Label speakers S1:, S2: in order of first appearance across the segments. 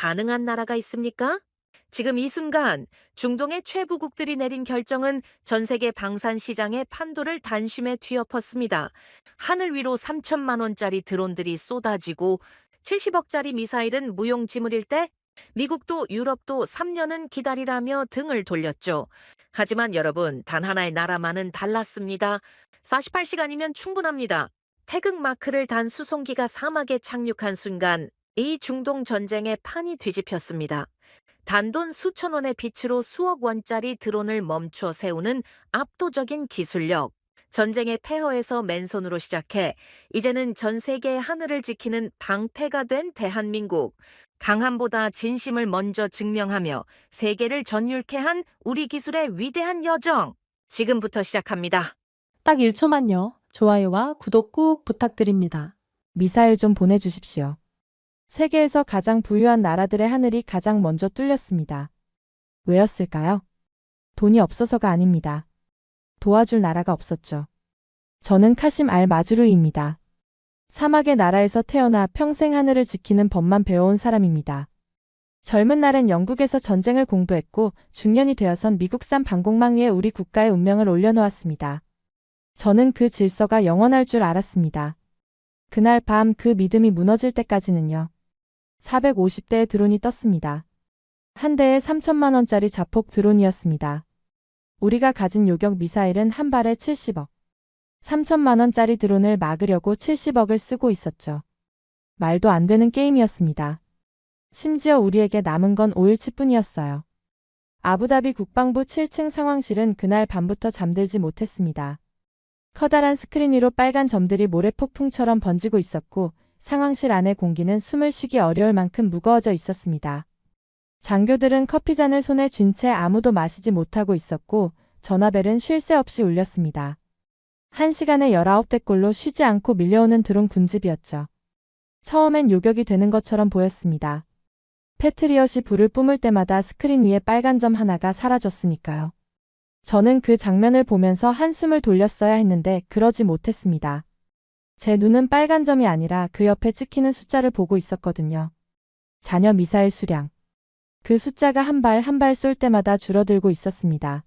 S1: 가능한 나라가 있습니까? 지금 이 순간 중동의 최부국들이 내린 결정은 전 세계 방산 시장의 판도를 단숨에 뒤엎었습니다. 하늘 위로 3천만 원짜리 드론들이 쏟아지고 70억짜리 미사일은 무용지물일 때 미국도 유럽도 3년은 기다리라며 등을 돌렸죠. 하지만 여러분, 단 하나의 나라만은 달랐습니다. 48시간이면 충분합니다. 태극 마크를 단 수송기가 사막에 착륙한 순간 이 중동 전쟁의 판이 뒤집혔습니다. 단돈 수천 원의 빛으로 수억 원짜리 드론을 멈춰 세우는 압도적인 기술력. 전쟁의 폐허에서 맨손으로 시작해 이제는 전 세계의 하늘을 지키는 방패가 된 대한민국. 강함보다 진심을 먼저 증명하며 세계를 전율케 한 우리 기술의 위대한 여정. 지금부터 시작합니다.
S2: 딱 1초만요. 좋아요와 구독 꾹 부탁드립니다.
S3: 미사일 좀 보내주십시오. 세계에서 가장 부유한 나라들의 하늘이 가장 먼저 뚫렸습니다. 왜였을까요? 돈이 없어서가 아닙니다. 도와줄 나라가 없었죠. 저는 카심 알 마주르이입니다. 사막의 나라에서 태어나 평생 하늘을 지키는 법만 배워온 사람입니다. 젊은 날엔 영국에서 전쟁을 공부했고 중년이 되어선 미국산 방공망 위에 우리 국가의 운명을 올려놓았습니다. 저는 그 질서가 영원할 줄 알았습니다. 그날 밤 그 믿음이 무너질 때까지는요. 450대의 드론이 떴습니다. 한 대에 3천만 원짜리 자폭 드론이었습니다. 우리가 가진 요격 미사일은 한 발에 70억. 3천만 원짜리 드론을 막으려고 70억을 쓰고 있었죠. 말도 안 되는 게임이었습니다. 심지어 우리에게 남은 건 5일치뿐이었어요. 아부다비 국방부 7층 상황실은 그날 밤부터 잠들지 못했습니다. 커다란 스크린 위로 빨간 점들이 모래폭풍처럼 번지고 있었고 상황실 안의 공기는 숨을 쉬기 어려울 만큼 무거워져 있었습니다. 장교들은 커피잔을 손에 쥔 채 아무도 마시지 못하고 있었고 전화벨은 쉴 새 없이 울렸습니다. 1시간에 19대꼴로 쉬지 않고 밀려오는 드론 군집이었죠. 처음엔 요격이 되는 것처럼 보였습니다. 패트리엇이 불을 뿜을 때마다 스크린 위에 빨간 점 하나가 사라졌으니까요. 저는 그 장면을 보면서 한숨을 돌렸어야 했는데 그러지 못했습니다. 제 눈은 빨간 점이 아니라 그 옆에 찍히는 숫자를 보고 있었거든요. 잔여 미사일 수량. 그 숫자가 한 발 한 발 쏠 때마다 줄어들고 있었습니다.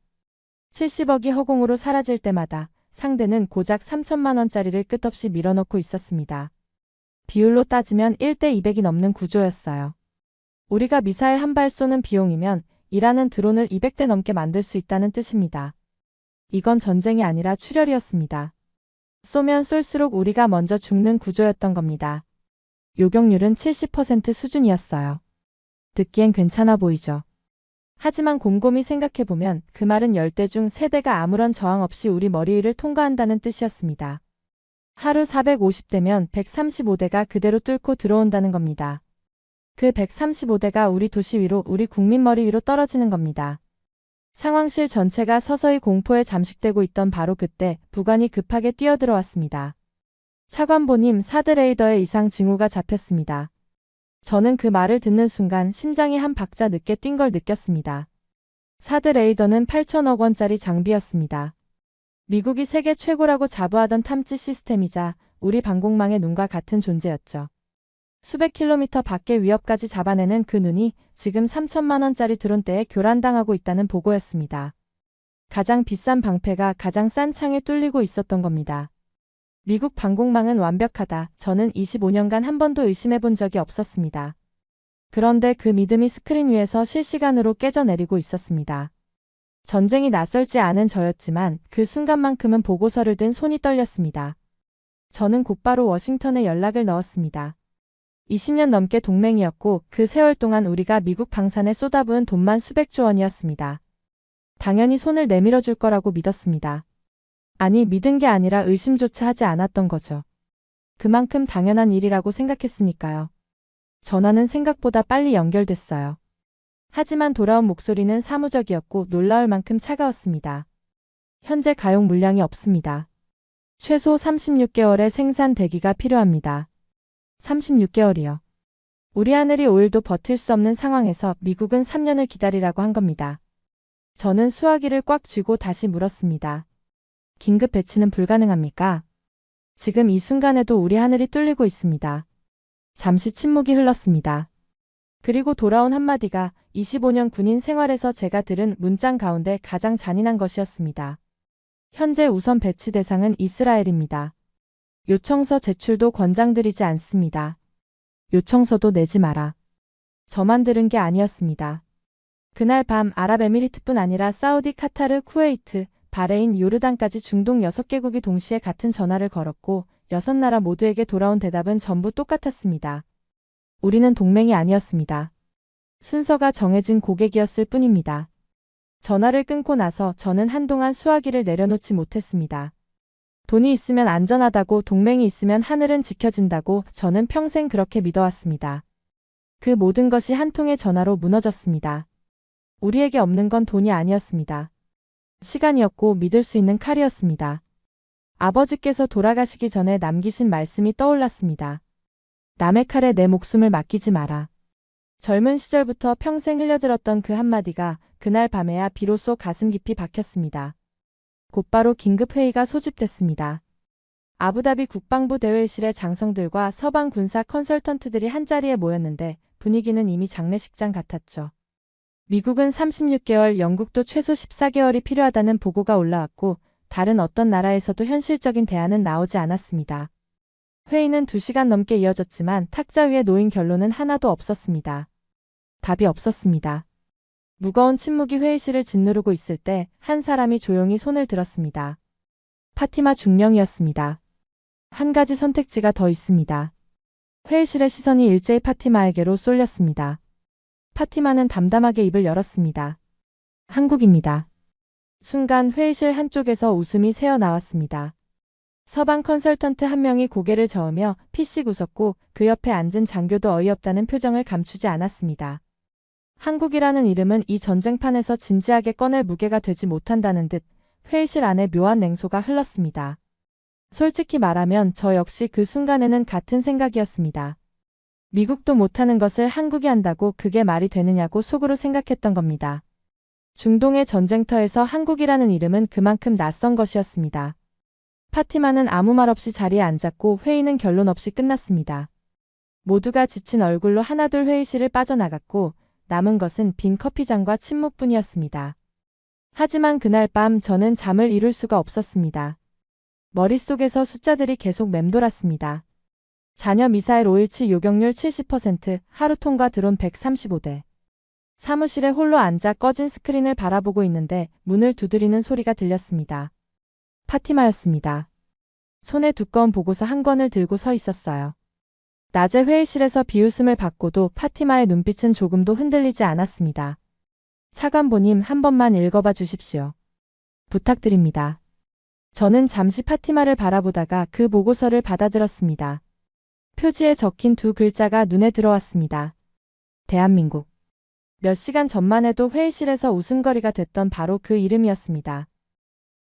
S3: 70억이 허공으로 사라질 때마다 상대는 고작 3천만 원짜리를 끝없이 밀어넣고 있었습니다. 비율로 따지면 1대 200이 넘는 구조였어요. 우리가 미사일 한 발 쏘는 비용이면 일하는 드론을 200대 넘게 만들 수 있다는 뜻입니다. 이건 전쟁이 아니라 출혈이었습니다. 쏘면 쏠수록 우리가 먼저 죽는 구조였던 겁니다. 요격률은 70% 수준이었어요. 듣기엔 괜찮아 보이죠. 하지만 곰곰이 생각해보면 그 말은 10대 중 3대가 아무런 저항 없이 우리 머리 위를 통과한다는 뜻이었습니다. 하루 450대면 135대가 그대로 뚫고 들어온다는 겁니다. 그 135대가 우리 도시 위로, 우리 국민 머리 위로 떨어지는 겁니다. 상황실 전체가 서서히 공포에 잠식되고 있던 바로 그때 부관이 급하게 뛰어들어왔습니다. 차관보님, 사드 레이더에 이상 징후가 잡혔습니다. 저는 그 말을 듣는 순간 심장이 한 박자 늦게 뛴 걸 느꼈습니다. 사드 레이더는 8천억 원짜리 장비였습니다. 미국이 세계 최고라고 자부하던 탐지 시스템이자 우리 방공망의 눈과 같은 존재였죠. 수백 킬로미터 밖의 위협까지 잡아내는 그 눈이 지금 3천만 원짜리 드론대에 교란당하고 있다는 보고였습니다. 가장 비싼 방패가 가장 싼 창에 뚫리고 있었던 겁니다. 미국 방공망은 완벽하다. 저는 25년간 한 번도 의심해 본 적이 없었습니다. 그런데 그 믿음이 스크린 위에서 실시간으로 깨져내리고 있었습니다. 전쟁이 낯설지 않은 저였지만 그 순간만큼은 보고서를 든 손이 떨렸습니다. 저는 곧바로 워싱턴에 연락을 넣었습니다. 20년 넘게 동맹이었고 그 세월 동안 우리가 미국 방산에 쏟아부은 돈만 수백조 원이었습니다. 당연히 손을 내밀어 줄 거라고 믿었습니다. 아니, 믿은 게 아니라 의심조차 하지 않았던 거죠. 그만큼 당연한 일이라고 생각했으니까요. 전화는 생각보다 빨리 연결됐어요. 하지만 돌아온 목소리는 사무적이었고 놀라울 만큼 차가웠습니다. 현재 가용 물량이 없습니다. 최소 36개월의 생산 대기가 필요합니다. 36개월이요. 우리 하늘이 5일도 버틸 수 없는 상황에서 미국은 3년을 기다리라고 한 겁니다. 저는 수화기를 꽉 쥐고 다시 물었습니다. 긴급 배치는 불가능합니까? 지금 이 순간에도 우리 하늘이 뚫리고 있습니다. 잠시 침묵이 흘렀습니다. 그리고 돌아온 한마디가 25년 군인 생활에서 제가 들은 문장 가운데 가장 잔인한 것이었습니다. 현재 우선 배치 대상은 이스라엘입니다. 요청서 제출도 권장드리지 않습니다. 요청서도 내지 마라. 저만 들은 게 아니었습니다. 그날 밤 아랍에미리트뿐 아니라 사우디, 카타르, 쿠웨이트, 바레인, 요르단까지 중동 6개국이 동시에 같은 전화를 걸었고 6나라 모두에게 돌아온 대답은 전부 똑같았습니다. 우리는 동맹이 아니었습니다. 순서가 정해진 고객이었을 뿐입니다. 전화를 끊고 나서 저는 한동안 수화기를 내려놓지 못했습니다. 돈이 있으면 안전하다고, 동맹이 있으면 하늘은 지켜진다고 저는 평생 그렇게 믿어왔습니다. 그 모든 것이 한 통의 전화로 무너졌습니다. 우리에게 없는 건 돈이 아니었습니다. 시간이었고 믿을 수 있는 칼이었습니다. 아버지께서 돌아가시기 전에 남기신 말씀이 떠올랐습니다. 남의 칼에 내 목숨을 맡기지 마라. 젊은 시절부터 평생 흘려들었던 그 한마디가 그날 밤에야 비로소 가슴 깊이 박혔습니다. 곧바로 긴급회의가 소집됐습니다. 아부다비 국방부 대회의실에 장성들과 서방 군사 컨설턴트들이 한자리에 모였는데 분위기는 이미 장례식장 같았죠. 미국은 36개월, 영국도 최소 14개월이 필요하다는 보고가 올라왔고 다른 어떤 나라에서도 현실적인 대안은 나오지 않았습니다. 회의는 2시간 넘게 이어졌지만 탁자 위에 놓인 결론은 하나도 없었습니다. 답이 없었습니다. 무거운 침묵이 회의실을 짓누르고 있을 때 한 사람이 조용히 손을 들었습니다. 파티마 중령이었습니다. 한 가지 선택지가 더 있습니다. 회의실의 시선이 일제히 파티마에게로 쏠렸습니다. 파티마는 담담하게 입을 열었습니다. 한국입니다. 순간 회의실 한쪽에서 웃음이 새어나왔습니다. 서방 컨설턴트 한 명이 고개를 저으며 피식 웃었고 그 옆에 앉은 장교도 어이없다는 표정을 감추지 않았습니다. 한국이라는 이름은 이 전쟁판에서 진지하게 꺼낼 무게가 되지 못한다는 듯 회의실 안에 묘한 냉소가 흘렀습니다. 솔직히 말하면 저 역시 그 순간에는 같은 생각이었습니다. 미국도 못하는 것을 한국이 한다고 그게 말이 되느냐고 속으로 생각했던 겁니다. 중동의 전쟁터에서 한국이라는 이름은 그만큼 낯선 것이었습니다. 파티마는 아무 말 없이 자리에 앉았고 회의는 결론 없이 끝났습니다. 모두가 지친 얼굴로 하나둘 회의실을 빠져나갔고 남은 것은 빈 커피잔과 침묵뿐이었습니다. 하지만 그날 밤 저는 잠을 이룰 수가 없었습니다. 머릿속에서 숫자들이 계속 맴돌았습니다. 잔여 미사일 517 요격률 70%, 하루 통과 드론 135대. 사무실에 홀로 앉아 꺼진 스크린을 바라보고 있는데 문을 두드리는 소리가 들렸습니다. 파티마였습니다. 손에 두꺼운 보고서 한 권을 들고 서 있었어요. 낮에 회의실에서 비웃음을 받고도 파티마의 눈빛은 조금도 흔들리지 않았습니다. 차관보님, 한 번만 읽어봐 주십시오. 부탁드립니다. 저는 잠시 파티마를 바라보다가 그 보고서를 받아들었습니다. 표지에 적힌 2글자가 눈에 들어왔습니다. 대한민국. 몇 시간 전만 해도 회의실에서 웃음거리가 됐던 바로 그 이름이었습니다.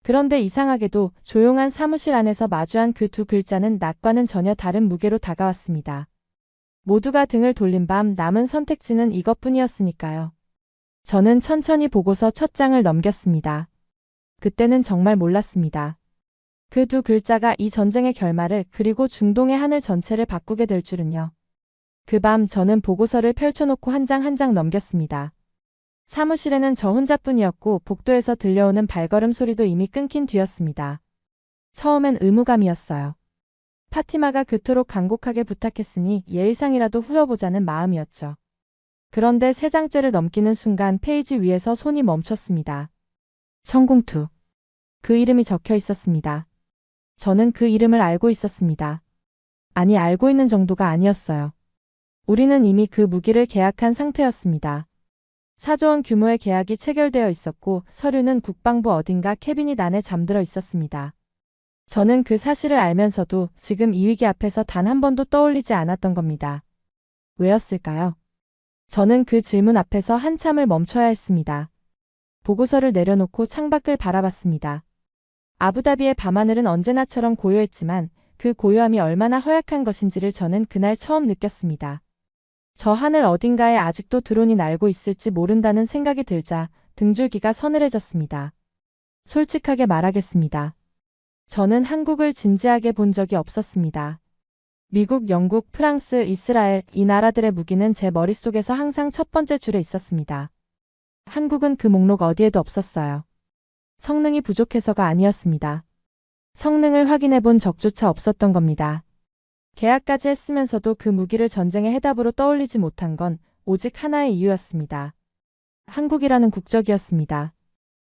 S3: 그런데 이상하게도 조용한 사무실 안에서 마주한 그 2글자는 낮과는 전혀 다른 무게로 다가왔습니다. 모두가 등을 돌린 밤 남은 선택지는 이것뿐이었으니까요. 저는 천천히 보고서 첫 장을 넘겼습니다. 그때는 정말 몰랐습니다. 그 2글자가 이 전쟁의 결말을, 그리고 중동의 하늘 전체를 바꾸게 될 줄은요. 그 밤 저는 보고서를 펼쳐놓고 한 장 한 장 넘겼습니다. 사무실에는 저 혼자뿐이었고 복도에서 들려오는 발걸음 소리도 이미 끊긴 뒤였습니다. 처음엔 의무감이었어요. 파티마가 그토록 간곡하게 부탁했으니 예의상이라도 후려보자는 마음이었죠. 그런데 3장째를 넘기는 순간 페이지 위에서 손이 멈췄습니다. 천공투. 그 이름이 적혀 있었습니다. 저는 그 이름을 알고 있었습니다. 아니, 알고 있는 정도가 아니었어요. 우리는 이미 그 무기를 계약한 상태였습니다. 4조 원 규모의 계약이 체결되어 있었고 서류는 국방부 어딘가 캐비닛 안에 잠들어 있었습니다. 저는 그 사실을 알면서도 지금 이 위기 앞에서 단 한 번도 떠올리지 않았던 겁니다. 왜였을까요? 저는 그 질문 앞에서 한참을 멈춰야 했습니다. 보고서를 내려놓고 창밖을 바라봤습니다. 아부다비의 밤하늘은 언제나처럼 고요했지만 그 고요함이 얼마나 허약한 것인지를 저는 그날 처음 느꼈습니다. 저 하늘 어딘가에 아직도 드론이 날고 있을지 모른다는 생각이 들자 등줄기가 서늘해졌습니다. 솔직하게 말하겠습니다. 저는 한국을 진지하게 본 적이 없었습니다. 미국, 영국, 프랑스, 이스라엘 이 나라들의 무기는 제 머릿속에서 항상 첫 번째 줄에 있었습니다. 한국은 그 목록 어디에도 없었어요. 성능이 부족해서가 아니었습니다. 성능을 확인해 본 적조차 없었던 겁니다. 계약까지 했으면서도 그 무기를 전쟁의 해답으로 떠올리지 못한 건 오직 하나의 이유였습니다. 한국이라는 국적이었습니다.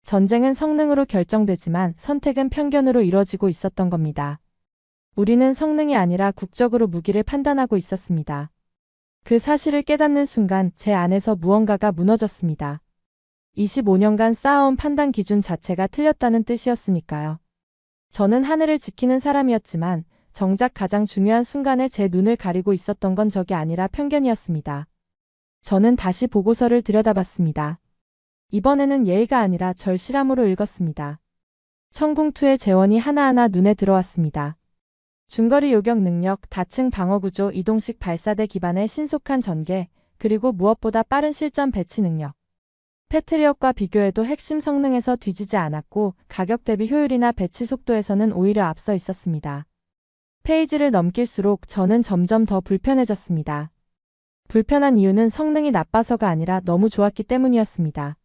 S3: 전쟁은 성능으로 결정되지만 선택은 편견으로 이뤄지고 있었던 겁니다. 우리는 성능이 아니라 국적으로 무기를 판단하고 있었습니다. 그 사실을 깨닫는 순간 제 안에서 무언가가 무너졌습니다. 25년간 쌓아온 판단 기준 자체가 틀렸다는 뜻이었으니까요. 저는 하늘을 지키는 사람이었지만 정작 가장 중요한 순간에 제 눈을 가리고 있었던 건 적이 아니라 편견이었습니다. 저는 다시 보고서를 들여다봤습니다. 이번에는 예의가 아니라 절실함으로 읽었습니다. 천궁2의 재원이 하나하나 눈에 들어왔습니다. 중거리 요격 능력, 다층 방어구조, 이동식 발사대 기반의 신속한 전개, 그리고 무엇보다 빠른 실전 배치 능력. 패트리엇과 비교해도 핵심 성능에서 뒤지지 않았고 가격 대비 효율이나 배치 속도에서는 오히려 앞서 있었습니다. 페이지를 넘길수록 저는 점점 더 불편해졌습니다. 불편한 이유는 성능이 나빠서가 아니라 너무 좋았기 때문이었습니다.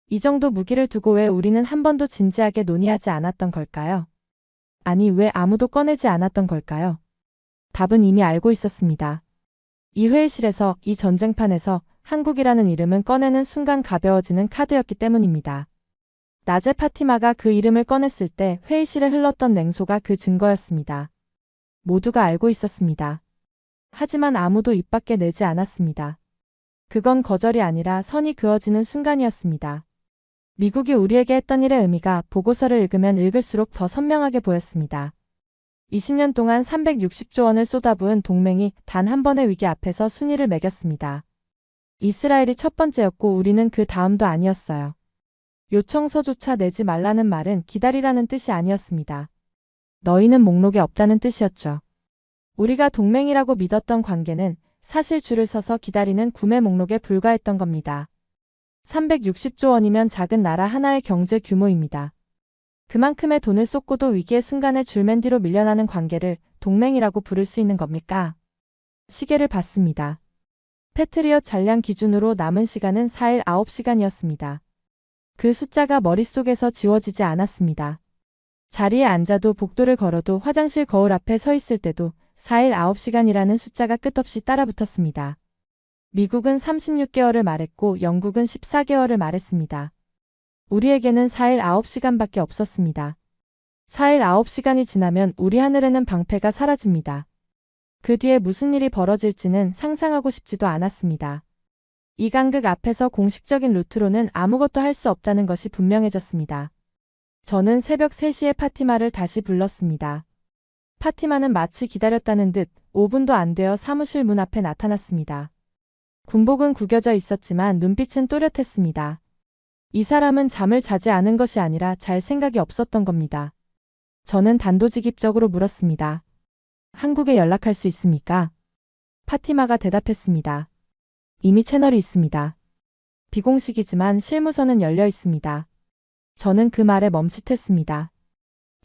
S3: 이 정도 무기를 두고 왜 우리는 한 번도 진지하게 논의하지 않았던 걸까요? 아니, 왜 아무도 꺼내지 않았던 걸까요? 답은 이미 알고 있었습니다. 이 회의실에서, 이 전쟁판에서 한국이라는 이름은 꺼내는 순간 가벼워지는 카드였기 때문입니다. 낮에 파티마가 그 이름을 꺼냈을 때 회의실에 흘렀던 냉소가 그 증거였습니다. 모두가 알고 있었습니다. 하지만 아무도 입 밖에 내지 않았습니다. 그건 거절이 아니라 선이 그어지는 순간이었습니다. 미국이 우리에게 했던 일의 의미가 보고서를 읽으면 읽을수록 더 선명하게 보였습니다. 20년 동안 360조 원을 쏟아부은 동맹이 단 한 번의 위기 앞에서 순위를 매겼습니다. 이스라엘이 첫 번째였고 우리는 그 다음도 아니었어요. 요청서조차 내지 말라는 말은 기다리라는 뜻이 아니었습니다. 너희는 목록에 없다는 뜻이었죠. 우리가 동맹이라고 믿었던 관계는 사실 줄을 서서 기다리는 구매 목록에 불과했던 겁니다. 360조 원이면 작은 나라 하나의 경제 규모입니다. 그만큼의 돈을 쏟고도 위기의 순간에 줄맨 뒤로 밀려나는 관계를 동맹이라고 부를 수 있는 겁니까? 시계를 봤습니다. 패트리엇 잔량 기준으로 남은 시간은 4일 9시간이었습니다. 그 숫자가 머릿속에서 지워지지 않았습니다. 자리에 앉아도 복도를 걸어도 화장실 거울 앞에 서 있을 때도 4일 9시간이라는 숫자가 끝없이 따라붙었습니다. 미국은 36개월을 말했고 영국은 14개월을 말했습니다. 우리에게는 4일 9시간밖에 없었습니다. 4일 9시간이 지나면 우리 하늘에는 방패가 사라집니다. 그 뒤에 무슨 일이 벌어질지는 상상하고 싶지도 않았습니다. 이 간극 앞에서 공식적인 루트로는 아무것도 할 수 없다는 것이 분명해졌습니다. 저는 새벽 3시에 파티마를 다시 불렀습니다. 파티마는 마치 기다렸다는 듯 5분도 안 되어 사무실 문 앞에 나타났습니다. 군복은 구겨져 있었지만 눈빛은 또렷했습니다. 이 사람은 잠을 자지 않은 것이 아니라 잘 생각이 없었던 겁니다. 저는 단도직입적으로 물었습니다. 한국에 연락할 수 있습니까? 파티마가 대답했습니다. 이미 채널이 있습니다. 비공식이지만 실무서는 열려 있습니다. 저는 그 말에 멈칫했습니다.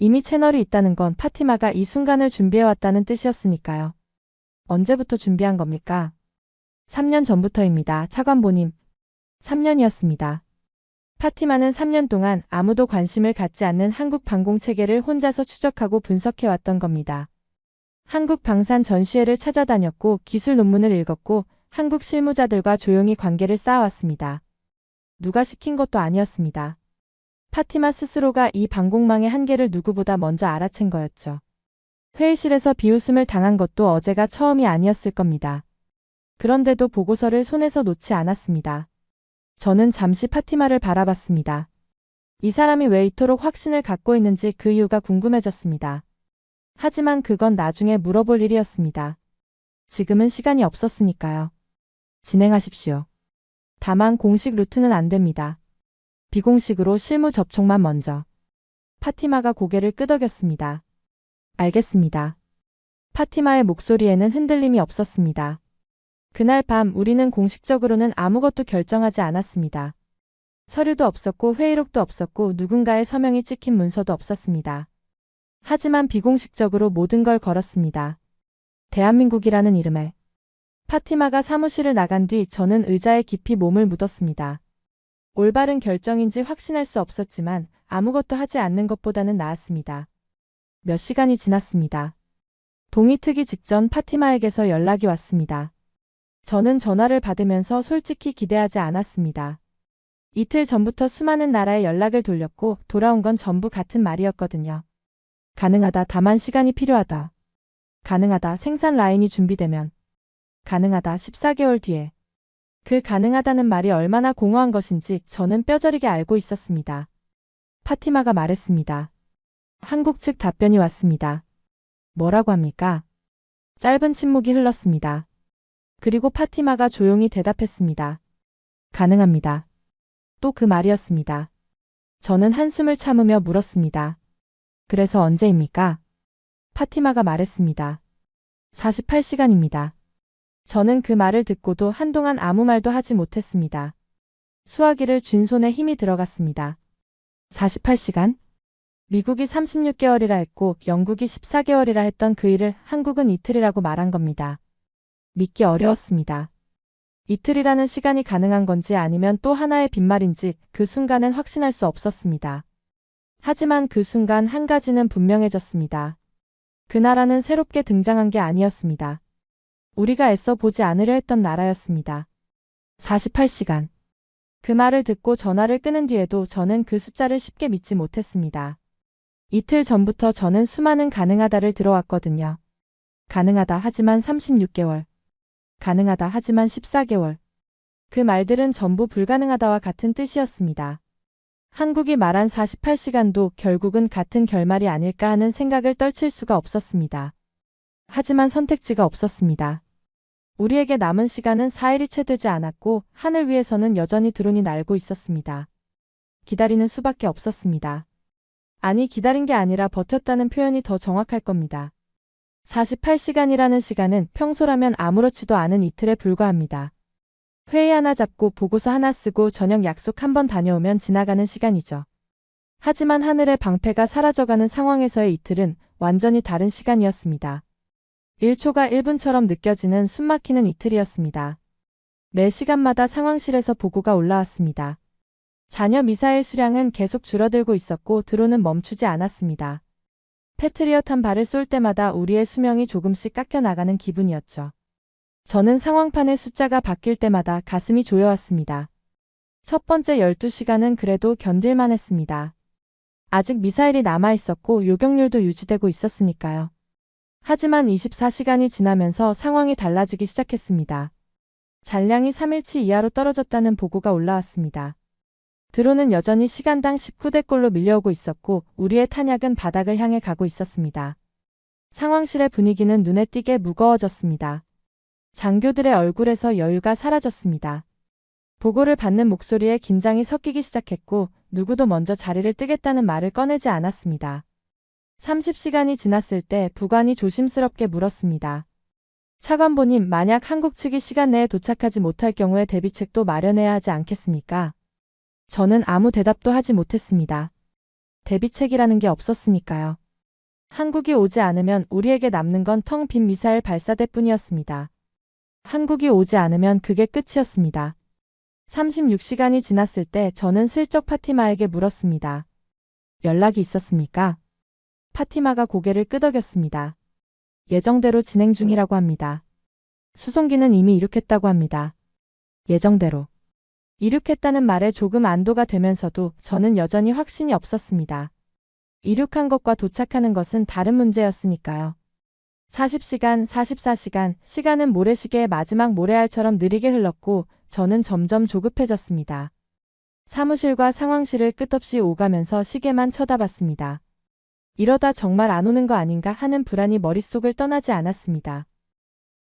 S3: 이미 채널이 있다는 건 파티마가 이 순간을 준비해왔다는 뜻이었으니까요. 언제부터 준비한 겁니까? 3년 전부터입니다. 차관보님. 3년이었습니다. 파티마는 3년 동안 아무도 관심을 갖지 않는 한국 방공체계를 혼자서 추적하고 분석해왔던 겁니다. 한국 방산 전시회를 찾아다녔고 기술 논문을 읽었고 한국 실무자들과 조용히 관계를 쌓아왔습니다. 누가 시킨 것도 아니었습니다. 파티마 스스로가 이 방공망의 한계를 누구보다 먼저 알아챈 거였죠. 회의실에서 비웃음을 당한 것도 어제가 처음이 아니었을 겁니다. 그런데도 보고서를 손에서 놓지 않았습니다. 저는 잠시 파티마를 바라봤습니다. 이 사람이 왜 이토록 확신을 갖고 있는지 그 이유가 궁금해졌습니다. 하지만 그건 나중에 물어볼 일이었습니다. 지금은 시간이 없었으니까요. 진행하십시오. 다만 공식 루트는 안 됩니다. 비공식으로 실무 접촉만 먼저. 파티마가 고개를 끄덕였습니다. 알겠습니다. 파티마의 목소리에는 흔들림이 없었습니다. 그날 밤 우리는 공식적으로는 아무것도 결정하지 않았습니다. 서류도 없었고 회의록도 없었고 누군가의 서명이 찍힌 문서도 없었습니다. 하지만 비공식적으로 모든 걸 걸었습니다. 대한민국이라는 이름에. 파티마가 사무실을 나간 뒤 저는 의자에 깊이 몸을 묻었습니다. 올바른 결정인지 확신할 수 없었지만 아무것도 하지 않는 것보다는 나았습니다. 몇 시간이 지났습니다. 동의 트기 직전 파티마에게서 연락이 왔습니다. 저는 전화를 받으면서 솔직히 기대하지 않았습니다. 이틀 전부터 수많은 나라에 연락을 돌렸고 돌아온 건 전부 같은 말이었거든요. 가능하다. 다만 시간이 필요하다. 가능하다. 생산 라인이 준비되면. 가능하다. 14개월 뒤에. 그 가능하다는 말이 얼마나 공허한 것인지 저는 뼈저리게 알고 있었습니다. 파티마가 말했습니다. 한국 측 답변이 왔습니다. 뭐라고 합니까? 짧은 침묵이 흘렀습니다. 그리고 파티마가 조용히 대답했습니다. 가능합니다. 또 그 말이었습니다. 저는 한숨을 참으며 물었습니다. 그래서 언제입니까? 파티마가 말했습니다. 48시간입니다. 저는 그 말을 듣고도 한동안 아무 말도 하지 못했습니다. 수화기를 쥔 손에 힘이 들어갔습니다. 48시간? 미국이 36개월이라 했고 영국이 14개월이라 했던 그 일을 한국은 이틀이라고 말한 겁니다. 믿기 어려웠습니다. 이틀이라는 시간이 가능한 건지 아니면 또 하나의 빈말인지 그 순간은 확신할 수 없었습니다. 하지만 그 순간 한 가지는 분명해졌습니다. 그 나라는 새롭게 등장한 게 아니었습니다. 우리가 애써 보지 않으려 했던 나라였습니다. 48시간. 그 말을 듣고 전화를 끊은 뒤에도 저는 그 숫자를 쉽게 믿지 못했습니다. 이틀 전부터 저는 수많은 가능하다를 들어왔거든요. 가능하다 하지만 36개월. 가능하다 하지만 14개월. 그 말들은 전부 불가능하다와 같은 뜻이었습니다. 한국이 말한 48시간도 결국은 같은 결말이 아닐까 하는 생각을 떨칠 수가 없었습니다. 하지만 선택지가 없었습니다. 우리에게 남은 시간은 4일이 채 되지 않았고 하늘 위에서는 여전히 드론이 날고 있었습니다. 기다리는 수밖에 없었습니다. 아니, 기다린 게 아니라 버텼다는 표현이 더 정확할 겁니다. 48시간이라는 시간은 평소라면 아무렇지도 않은 이틀에 불과합니다. 회의 하나 잡고 보고서 하나 쓰고 저녁 약속 한 번 다녀오면 지나가는 시간이죠. 하지만 하늘의 방패가 사라져가는 상황에서의 이틀은 완전히 다른 시간이었습니다. 1초가 1분처럼 느껴지는 숨막히는 이틀이었습니다. 매 시간마다 상황실에서 보고가 올라왔습니다. 잔여 미사일 수량은 계속 줄어들고 있었고 드론은 멈추지 않았습니다. 패트리엇 한 발을 쏠 때마다 우리의 수명이 조금씩 깎여나가는 기분이었죠. 저는 상황판의 숫자가 바뀔 때마다 가슴이 조여왔습니다. 첫 번째 12시간은 그래도 견딜만 했습니다. 아직 미사일이 남아있었고 요격률도 유지되고 있었으니까요. 하지만 24시간이 지나면서 상황이 달라지기 시작했습니다. 잔량이 3일치 이하로 떨어졌다는 보고가 올라왔습니다. 드론은 여전히 시간당 19대꼴로 밀려오고 있었고 우리의 탄약은 바닥을 향해 가고 있었습니다. 상황실의 분위기는 눈에 띄게 무거워졌습니다. 장교들의 얼굴에서 여유가 사라졌습니다. 보고를 받는 목소리에 긴장이 섞이기 시작했고 누구도 먼저 자리를 뜨겠다는 말을 꺼내지 않았습니다. 30시간이 지났을 때 부관이 조심스럽게 물었습니다. 차관보님, 만약 한국 측이 시간 내에 도착하지 못할 경우에 대비책도 마련해야 하지 않겠습니까? 저는 아무 대답도 하지 못했습니다. 대비책이라는 게 없었으니까요. 한국이 오지 않으면 우리에게 남는 건 텅 빈 미사일 발사대뿐이었습니다. 한국이 오지 않으면 그게 끝이었습니다. 36시간이 지났을 때 저는 슬쩍 파티마에게 물었습니다. 연락이 있었습니까? 파티마가 고개를 끄덕였습니다. 예정대로 진행 중이라고 합니다. 수송기는 이미 이륙했다고 합니다. 예정대로. 이륙했다는 말에 조금 안도가 되면서도 저는 여전히 확신이 없었습니다. 이륙한 것과 도착하는 것은 다른 문제였으니까요. 40시간, 44시간, 시간은 모래시계의 마지막 모래알처럼 느리게 흘렀고 저는 점점 조급해졌습니다. 사무실과 상황실을 끝없이 오가면서 시계만 쳐다봤습니다. 이러다 정말 안 오는 거 아닌가 하는 불안이 머릿속을 떠나지 않았습니다.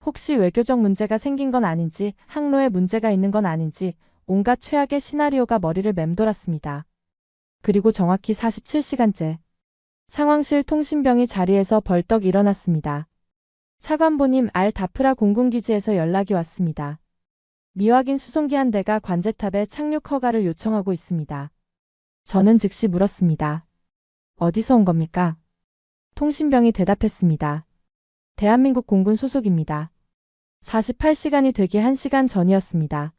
S3: 혹시 외교적 문제가 생긴 건 아닌지, 항로에 문제가 있는 건 아닌지 온갖 최악의 시나리오가 머리를 맴돌았습니다. 그리고 정확히 47시간째. 상황실 통신병이 자리에서 벌떡 일어났습니다. 차관보님, 알-다프라 공군기지에서 연락이 왔습니다. 미확인 수송기 한 대가 관제탑에 착륙 허가를 요청하고 있습니다. 저는 즉시 물었습니다. 어디서 온 겁니까? 통신병이 대답했습니다. 대한민국 공군 소속입니다. 48시간이 되기 1시간 전이었습니다.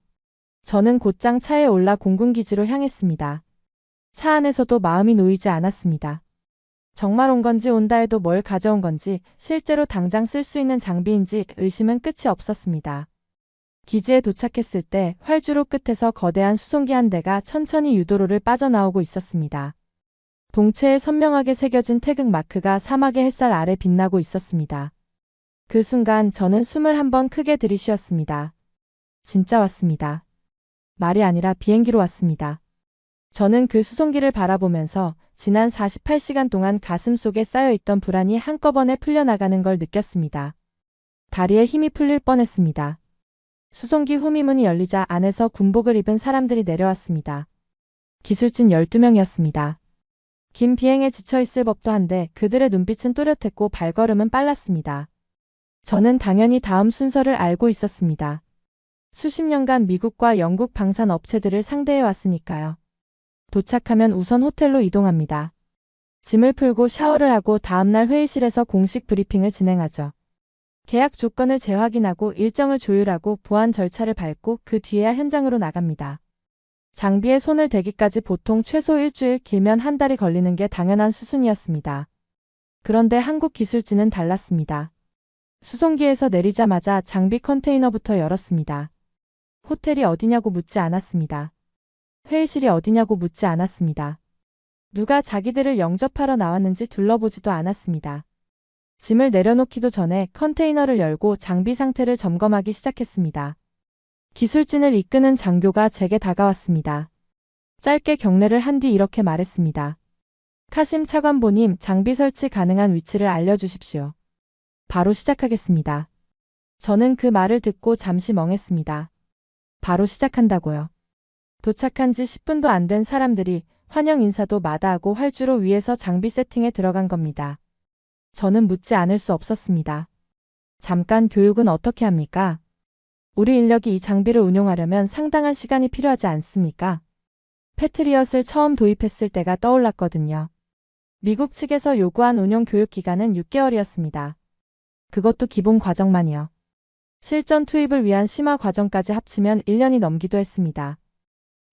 S3: 저는 곧장 차에 올라 공군기지로 향했습니다. 차 안에서도 마음이 놓이지 않았습니다. 정말 온 건지 온다 해도 뭘 가져온 건지 실제로 당장 쓸 수 있는 장비인지 의심은 끝이 없었습니다. 기지에 도착했을 때 활주로 끝에서 거대한 수송기 한 대가 천천히 유도로를 빠져나오고 있었습니다. 동체에 선명하게 새겨진 태극 마크가 사막의 햇살 아래 빛나고 있었습니다. 그 순간 저는 숨을 한번 크게 들이쉬었습니다. 진짜 왔습니다. 말이 아니라 비행기로 왔습니다. 저는 그 수송기를 바라보면서 지난 48시간 동안 가슴속에 쌓여있던 불안이 한꺼번에 풀려나가는 걸 느꼈습니다. 다리에 힘이 풀릴 뻔했습니다. 수송기 후미문이 열리자 안에서 군복을 입은 사람들이 내려왔습니다. 기술진 12명이었습니다. 긴 비행에 지쳐있을 법도 한데 그들의 눈빛은 또렷했고 발걸음은 빨랐습니다. 저는 당연히 다음 순서를 알고 있었습니다. 수십 년간 미국과 영국 방산 업체들을 상대해 왔으니까요. 도착하면 우선 호텔로 이동합니다. 짐을 풀고 샤워를 하고 다음날 회의실에서 공식 브리핑을 진행하죠. 계약 조건을 재확인하고 일정을 조율하고 보안 절차를 밟고 그 뒤에야 현장으로 나갑니다. 장비에 손을 대기까지 보통 최소 일주일 길면 한 달이 걸리는 게 당연한 수순이었습니다. 그런데 한국 기술진은 달랐습니다. 수송기에서 내리자마자 장비 컨테이너부터 열었습니다. 호텔이 어디냐고 묻지 않았습니다. 회의실이 어디냐고 묻지 않았습니다. 누가 자기들을 영접하러 나왔는지 둘러보지도 않았습니다. 짐을 내려놓기도 전에 컨테이너를 열고 장비 상태를 점검하기 시작했습니다. 기술진을 이끄는 장교가 제게 다가왔습니다. 짧게 경례를 한 뒤 이렇게 말했습니다. 카심 차관보님, 장비 설치 가능한 위치를 알려주십시오. 바로 시작하겠습니다. 저는 그 말을 듣고 잠시 멍했습니다. 바로 시작한다고요. 도착한 지 10분도 안 된 사람들이 환영 인사도 마다하고 활주로 위에서 장비 세팅에 들어간 겁니다. 저는 묻지 않을 수 없었습니다. 잠깐 교육은 어떻게 합니까? 우리 인력이 이 장비를 운용하려면 상당한 시간이 필요하지 않습니까? 패트리엇을 처음 도입했을 때가 떠올랐거든요. 미국 측에서 요구한 운용 교육 기간은 6개월이었습니다. 그것도 기본 과정만이요. 실전 투입을 위한 심화 과정까지 합치면 1년이 넘기도 했습니다.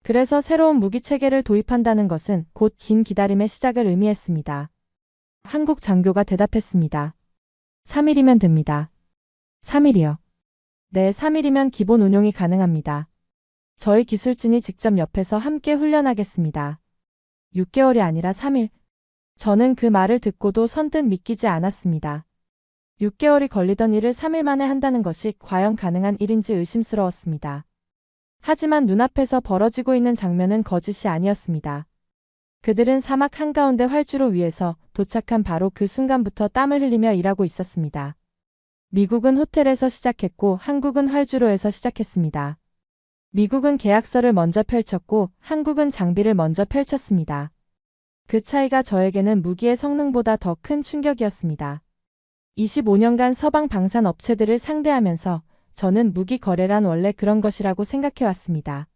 S3: 그래서 새로운 무기 체계를 도입한다는 것은 곧 긴 기다림의 시작을 의미했습니다. 한국 장교가 대답했습니다. 3일이면 됩니다. 3일이요. 네, 3일이면 기본 운용이 가능합니다. 저희 기술진이 직접 옆에서 함께 훈련하겠습니다. 6개월이 아니라 3일. 저는 그 말을 듣고도 선뜻 믿기지 않았습니다. 6개월이 걸리던 일을 3일 만에 한다는 것이 과연 가능한 일인지 의심스러웠습니다. 하지만 눈앞에서 벌어지고 있는 장면은 거짓이 아니었습니다. 그들은 사막 한가운데 활주로 위에서 도착한 바로 그 순간부터 땀을 흘리며 일하고 있었습니다. 미국은 호텔에서 시작했고 한국은 활주로에서 시작했습니다. 미국은 계약서를 먼저 펼쳤고 한국은 장비를 먼저 펼쳤습니다. 그 차이가 저에게는 무기의 성능보다 더 큰 충격이었습니다. 25년간 서방 방산 업체들을 상대하면서 저는 무기 거래란 원래 그런 것이라고 생각해왔습니다.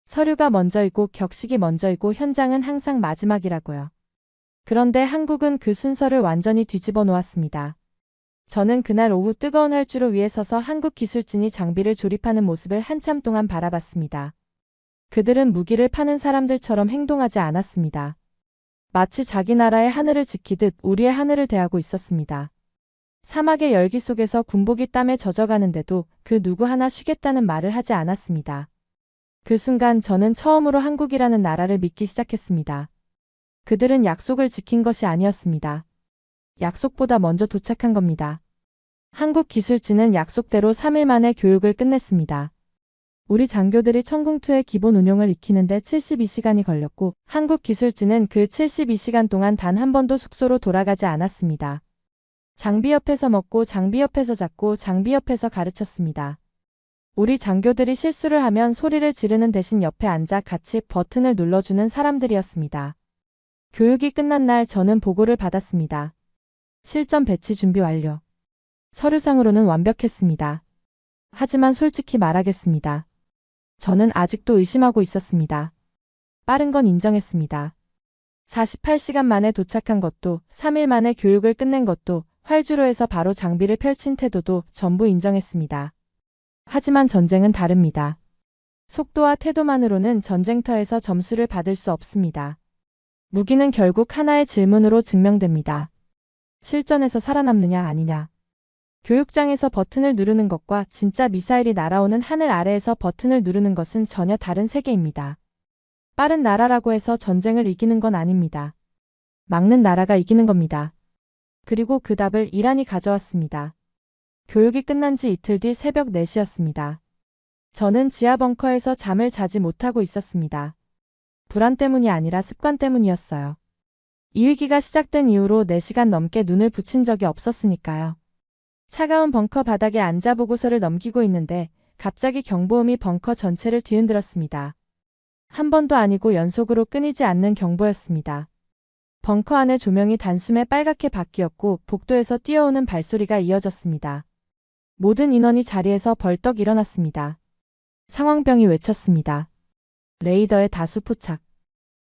S3: 서류가 먼저이고 격식이 먼저이고 현장은 항상 마지막이라고요. 그런데 한국은 그 순서를 완전히 뒤집어 놓았습니다. 저는 그날 오후 뜨거운 활주로 위에 서서 한국 기술진이 장비를 조립하는 모습을 한참 동안 바라봤습니다. 그들은 무기를 파는 사람들처럼 행동하지 않았습니다. 마치 자기 나라의 하늘을 지키듯 우리의 하늘을 대하고 있었습니다. 사막의 열기 속에서 군복이 땀에 젖어가는데도 그 누구 하나 쉬겠다는 말을 하지 않았습니다. 그 순간 저는 처음으로 한국이라는 나라를 믿기 시작했습니다. 그들은 약속을 지킨 것이 아니었습니다. 약속보다 먼저 도착한 겁니다. 한국 기술진은 약속대로 3일 만에 교육을 끝냈습니다. 우리 장교들이 천궁2의 기본 운용을 익히는데 72시간이 걸렸고 한국 기술진은 그 72시간 동안 단 한 번도 숙소로 돌아가지 않았습니다. 장비 옆에서 먹고 장비 옆에서 잤고 장비 옆에서 가르쳤습니다. 우리 장교들이 실수를 하면 소리를 지르는 대신 옆에 앉아 같이 버튼을 눌러주는 사람들이었습니다. 교육이 끝난 날 저는 보고를 받았습니다. 실전 배치 준비 완료. 서류상으로는 완벽했습니다. 하지만 솔직히 말하겠습니다. 저는 아직도 의심하고 있었습니다. 빠른 건 인정했습니다. 48시간 만에 도착한 것도 3일 만에 교육을 끝낸 것도 활주로 에서 바로 장비를 펼친 태도도 전부 인정했습니다. 하지만 전쟁은 다릅니다. 속도와 태도만으로는 전쟁터에서 점수를 받을 수 없습니다. 무기는 결국 하나의 질문으로 증명됩니다. 실전에서 살아남느냐 아니냐. 교육장에서 버튼을 누르는 것과 진짜 미사일이 날아오는 하늘 아래에서 버튼을 누르는 것은 전혀 다른 세계입니다. 빠른 나라라고 해서 전쟁을 이기는 건 아닙니다. 막는 나라가 이기는 겁니다. 그리고 그 답을 이란이 가져왔습니다. 교육이 끝난 지 이틀 뒤 새벽 4시였습니다. 저는 지하 벙커에서 잠을 자지 못하고 있었습니다. 불안 때문이 아니라 습관 때문이었어요. 이 위기가 시작된 이후로 4시간 넘게 눈을 붙인 적이 없었으니까요. 차가운 벙커 바닥에 앉아 보고서를 넘기고 있는데 갑자기 경보음이 벙커 전체를 뒤흔들었습니다. 한 번도 아니고 연속으로 끊이지 않는 경보였습니다. 벙커 안의 조명이 단숨에 빨갛게 바뀌었고 복도에서 뛰어오는 발소리가 이어졌습니다. 모든 인원이 자리에서 벌떡 일어났습니다. 상황병이 외쳤습니다. 레이더에 다수 포착.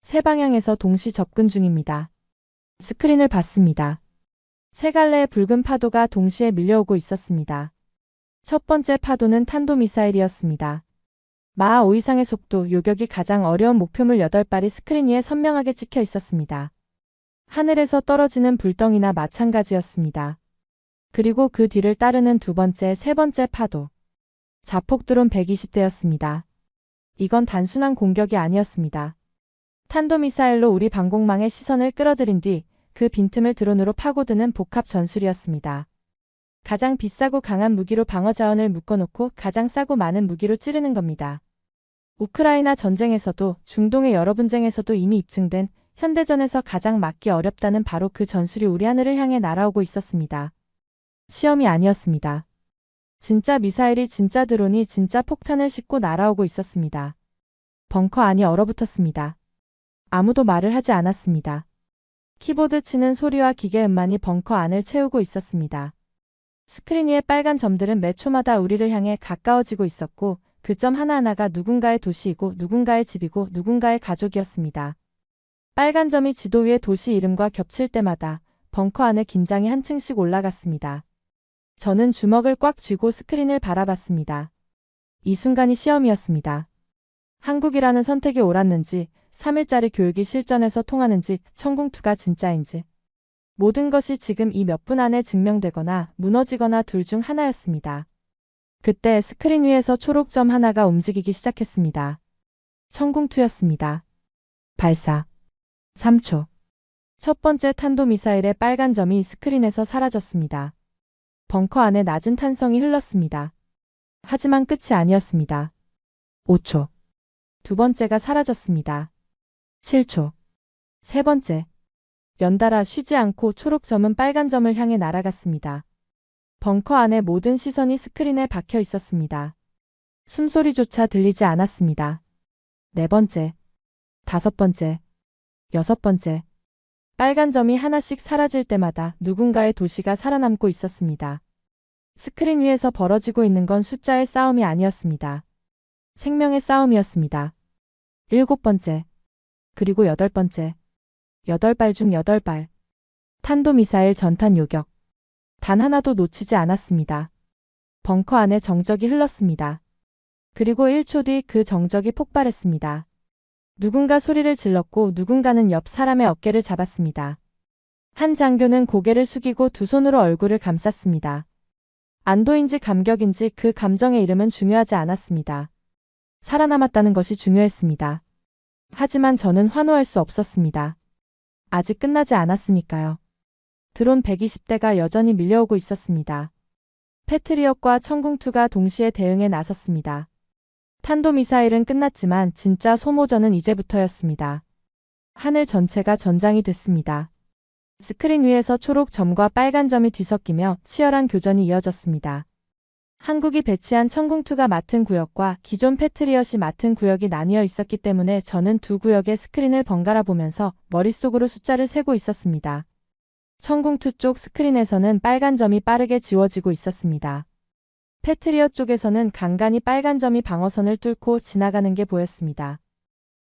S3: 세 방향에서 동시 접근 중입니다. 스크린을 봤습니다. 세 갈래의 붉은 파도가 동시에 밀려오고 있었습니다. 첫 번째 파도는 탄도미사일이었습니다. 마하 5 이상의 속도, 요격이 가장 어려운 목표물 8발이 스크린 위에 선명하게 찍혀 있었습니다. 하늘에서 떨어지는 불덩이나 마찬가지였습니다. 그리고 그 뒤를 따르는 두 번째, 세 번째 파도. 자폭 드론 120대였습니다. 이건 단순한 공격이 아니었습니다. 탄도미사일로 우리 방공망의 시선을 끌어들인 뒤 그 빈틈을 드론으로 파고드는 복합 전술이었습니다. 가장 비싸고 강한 무기로 방어 자원을 묶어놓고 가장 싸고 많은 무기로 찌르는 겁니다. 우크라이나 전쟁에서도 중동의 여러 분쟁에서도 이미 입증된 현대전에서 가장 막기 어렵다는 바로 그 전술이 우리 하늘을 향해 날아오고 있었습니다. 시험이 아니었습니다. 진짜 미사일이, 진짜 드론이, 진짜 폭탄을 싣고 날아오고 있었습니다. 벙커 안이 얼어붙었습니다. 아무도 말을 하지 않았습니다. 키보드 치는 소리와 기계음만이 벙커 안을 채우고 있었습니다. 스크린 위의 빨간 점들은 매 초마다 우리를 향해 가까워지고 있었고 그 점 하나하나가 누군가의 도시이고 누군가의 집이고 누군가의 가족이었습니다. 빨간 점이 지도 위의 도시 이름과 겹칠 때마다 벙커 안의 긴장이 한층씩 올라갔습니다. 저는 주먹을 꽉 쥐고 스크린을 바라봤습니다. 이 순간이 시험이었습니다. 한국이라는 선택이 옳았는지, 3일짜리 교육이 실전에서 통하는지, 천궁2가 진짜인지. 모든 것이 지금 이 몇 분 안에 증명되거나 무너지거나 둘 중 하나였습니다. 그때 스크린 위에서 초록점 하나가 움직이기 시작했습니다. 천궁2였습니다. 발사. 3초. 첫 번째 탄도미사일의 빨간 점이 스크린에서 사라졌습니다. 벙커 안에 낮은 탄성이 흘렀습니다. 하지만 끝이 아니었습니다. 5초. 두 번째가 사라졌습니다. 7초. 세 번째. 연달아 쉬지 않고 초록점은 빨간 점을 향해 날아갔습니다. 벙커 안의 모든 시선이 스크린에 박혀 있었습니다. 숨소리조차 들리지 않았습니다. 네 번째. 다섯 번째. 여섯 번째. 빨간 점이 하나씩 사라질 때마다 누군가의 도시가 살아남고 있었습니다. 스크린 위에서 벌어지고 있는 건 숫자의 싸움이 아니었습니다. 생명의 싸움이었습니다. 7번째. 그리고 8번째. 8발 중 8발. 탄도미사일 전탄 요격. 단 하나도 놓치지 않았습니다. 벙커 안에 정적이 흘렀습니다. 그리고 1초 뒤 그 정적이 폭발했습니다. 누군가 소리를 질렀고 누군가는 옆 사람의 어깨를 잡았습니다. 한 장교는 고개를 숙이고 두 손으로 얼굴을 감쌌습니다. 안도인지 감격인지 그 감정의 이름은 중요하지 않았습니다. 살아남았다는 것이 중요했습니다. 하지만 저는 환호할 수 없었습니다. 아직 끝나지 않았으니까요. 드론 120대가 여전히 밀려오고 있었습니다. 패트리엇과 천궁2가 동시에 대응에 나섰습니다. 탄도미사일은 끝났지만 진짜 소모전은 이제부터였습니다. 하늘 전체가 전장이 됐습니다. 스크린 위에서 초록 점과 빨간 점이 뒤섞이며 치열한 교전이 이어졌습니다. 한국이 배치한 천궁2가 맡은 구역과 기존 패트리엇이 맡은 구역이 나뉘어 있었기 때문에 저는 두 구역의 스크린을 번갈아 보면서 머릿속으로 숫자를 세고 있었습니다. 천궁2 쪽 스크린에서는 빨간 점이 빠르게 지워지고 있었습니다. 패트리엇 쪽에서는 간간히 빨간 점이 방어선을 뚫고 지나가는 게 보였습니다.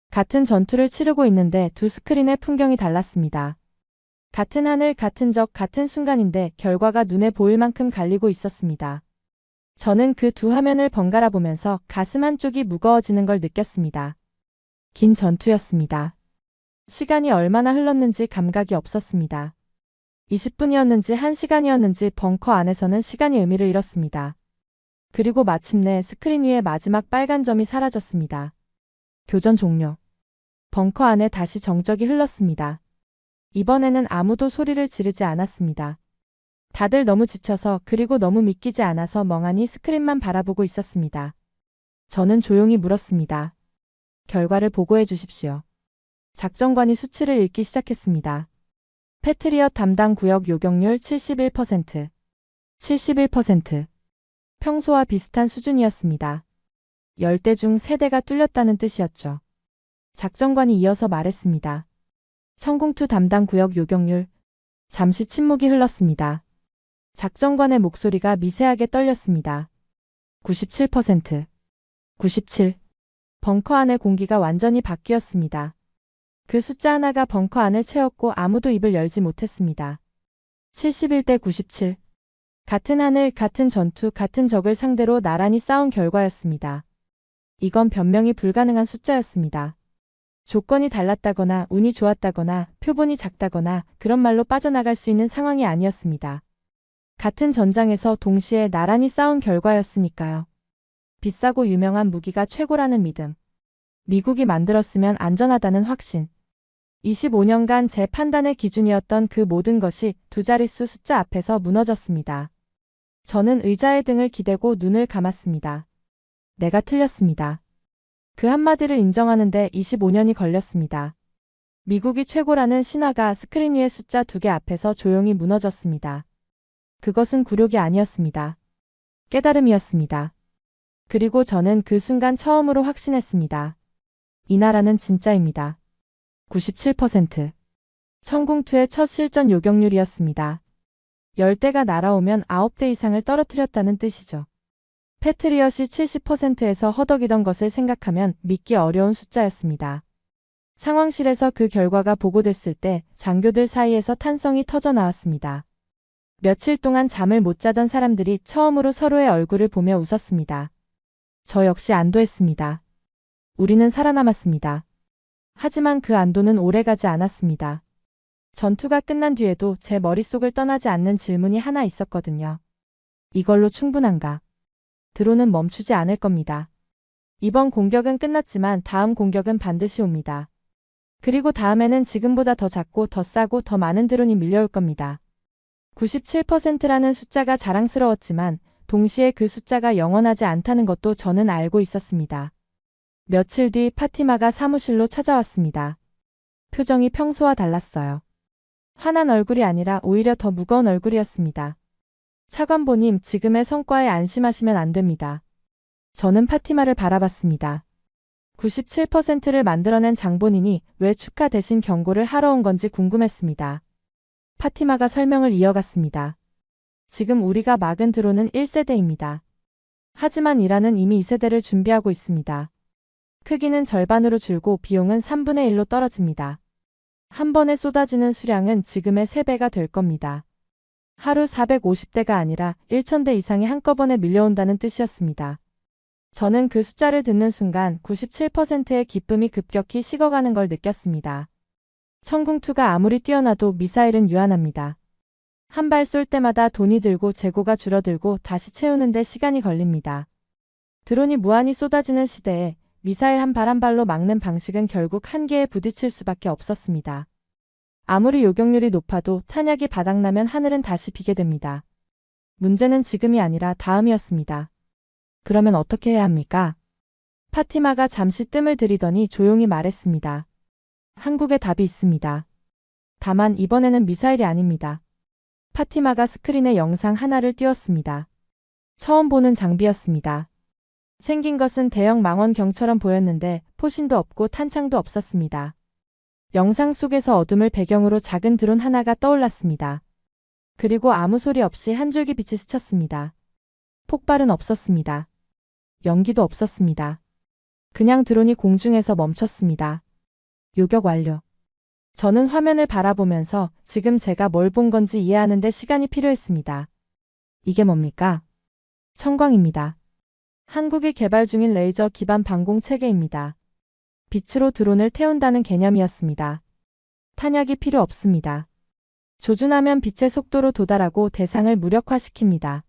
S3: 같은 전투를 치르고 있는데 두 스크린의 풍경이 달랐습니다. 같은 하늘, 같은 적, 같은 순간인데 결과가 눈에 보일 만큼 갈리고 있었습니다. 저는 그 두 화면을 번갈아 보면서 가슴 한쪽이 무거워지는 걸 느꼈습니다. 긴 전투였습니다. 시간이 얼마나 흘렀는지 감각이 없었습니다. 20분이었는지 1시간이었는지 벙커 안에서는 시간이 의미를 잃었습니다. 그리고 마침내 스크린 위에 마지막 빨간 점이 사라졌습니다. 교전 종료. 벙커 안에 다시 정적이 흘렀습니다. 이번에는 아무도 소리를 지르지 않았습니다. 다들 너무 지쳐서 그리고 너무 믿기지 않아서 멍하니 스크린만 바라보고 있었습니다. 저는 조용히 물었습니다. 결과를 보고해 주십시오. 작전관이 수치를 읽기 시작했습니다. 패트리엇 담당 구역 요격률 71%. 71%. 평소와 비슷한 수준이었습니다. 10대 중 3대가 뚫렸다는 뜻이었죠. 작전관이 이어서 말했습니다. 청궁투 담당 구역 요격률. 잠시 침묵이 흘렀습니다. 작전관의 목소리가 미세하게 떨렸습니다. 97%. 97. 벙커 안의 공기가 완전히 바뀌었습니다. 그 숫자 하나가 벙커 안을 채웠고 아무도 입을 열지 못했습니다. 71대 97. 같은 하늘, 같은 전투, 같은 적을 상대로 나란히 싸운 결과였습니다. 이건 변명이 불가능한 숫자였습니다. 조건이 달랐다거나 운이 좋았다거나 표본이 작다거나 그런 말로 빠져나갈 수 있는 상황이 아니었습니다. 같은 전장에서 동시에 나란히 싸운 결과였으니까요. 비싸고 유명한 무기가 최고라는 믿음. 미국이 만들었으면 안전하다는 확신. 25년간 제 판단의 기준이었던 그 모든 것이 두 자릿수 숫자 앞에서 무너졌습니다. 저는 의자의 등을 기대고 눈을 감았습니다. 내가 틀렸습니다. 그 한마디를 인정하는데 25년이 걸렸습니다. 미국이 최고라는 신화가 스크린 위의 숫자 2개 앞에서 조용히 무너졌습니다. 그것은 굴욕이 아니었습니다. 깨달음이었습니다. 그리고 저는 그 순간 처음으로 확신했습니다. 이 나라는 진짜입니다. 97%. 청궁투의 첫 실전 요격률이었습니다. 10대가 날아오면 9대 이상을 떨어뜨렸다는 뜻이죠. 패트리엇이 70%에서 허덕이던 것을 생각하면 믿기 어려운 숫자였습니다. 상황실에서 그 결과가 보고됐을 때 장교들 사이에서 탄성이 터져 나왔습니다. 며칠 동안 잠을 못 자던 사람들이 처음으로 서로의 얼굴을 보며 웃었습니다. 저 역시 안도했습니다. 우리는 살아남았습니다. 하지만 그 안도는 오래가지 않았습니다. 전투가 끝난 뒤에도 제 머릿속을 떠나지 않는 질문이 하나 있었거든요. 이걸로 충분한가? 드론은 멈추지 않을 겁니다. 이번 공격은 끝났지만 다음 공격은 반드시 옵니다. 그리고 다음에는 지금보다 더 작고 더 싸고 더 많은 드론이 밀려올 겁니다. 97%라는 숫자가 자랑스러웠지만 동시에 그 숫자가 영원하지 않다는 것도 저는 알고 있었습니다. 며칠 뒤 파티마가 사무실로 찾아왔습니다. 표정이 평소와 달랐어요. 화난 얼굴이 아니라 오히려 더 무거운 얼굴이었습니다. 차관보님, 지금의 성과에 안심하시면 안 됩니다. 저는 파티마를 바라봤습니다. 97%를 만들어낸 장본인이 왜 축하 대신 경고를 하러 온 건지 궁금했습니다. 파티마가 설명을 이어갔습니다. 지금 우리가 막은 드론은 1세대입니다. 하지만 이란은 이미 2세대를 준비하고 있습니다. 크기는 절반으로 줄고 비용은 3분의 1로 떨어집니다. 한 번에 쏟아지는 수량은 지금의 3배가 될 겁니다. 하루 450대가 아니라 1000대 이상이 한꺼번에 밀려온다는 뜻이었습니다. 저는 그 숫자를 듣는 순간 97%의 기쁨이 급격히 식어가는 걸 느꼈습니다. 청궁투가 아무리 뛰어나도 미사일은 유한합니다. 한 발 쏠 때마다 돈이 들고 재고가 줄어들고 다시 채우는데 시간이 걸립니다. 드론이 무한히 쏟아지는 시대에 미사일 한 발 한 발로 막는 방식은 결국 한계에 부딪힐 수밖에 없었습니다. 아무리 요격률이 높아도 탄약이 바닥나면 하늘은 다시 비게 됩니다. 문제는 지금이 아니라 다음이었습니다. 그러면 어떻게 해야 합니까? 파티마가 잠시 뜸을 들이더니 조용히 말했습니다. 한국에 답이 있습니다. 다만 이번에는 미사일이 아닙니다. 파티마가 스크린에 영상 하나를 띄웠습니다. 처음 보는 장비였습니다. 생긴 것은 대형 망원경처럼 보였는데 포신도 없고 탄창도 없었습니다. 영상 속에서 어둠을 배경으로 작은 드론 하나가 떠올랐습니다. 그리고 아무 소리 없이 한 줄기 빛이 스쳤습니다. 폭발은 없었습니다. 연기도 없었습니다. 그냥 드론이 공중에서 멈췄습니다. 요격 완료. 저는 화면을 바라보면서 지금 제가 뭘 본 건지 이해하는 데 시간이 필요했습니다. 이게 뭡니까? 청광입니다. 한국이 개발 중인 레이저 기반 방공 체계입니다. 빛으로 드론을 태운다는 개념이었습니다. 탄약이 필요 없습니다. 조준하면 빛의 속도로 도달하고 대상을 무력화시킵니다.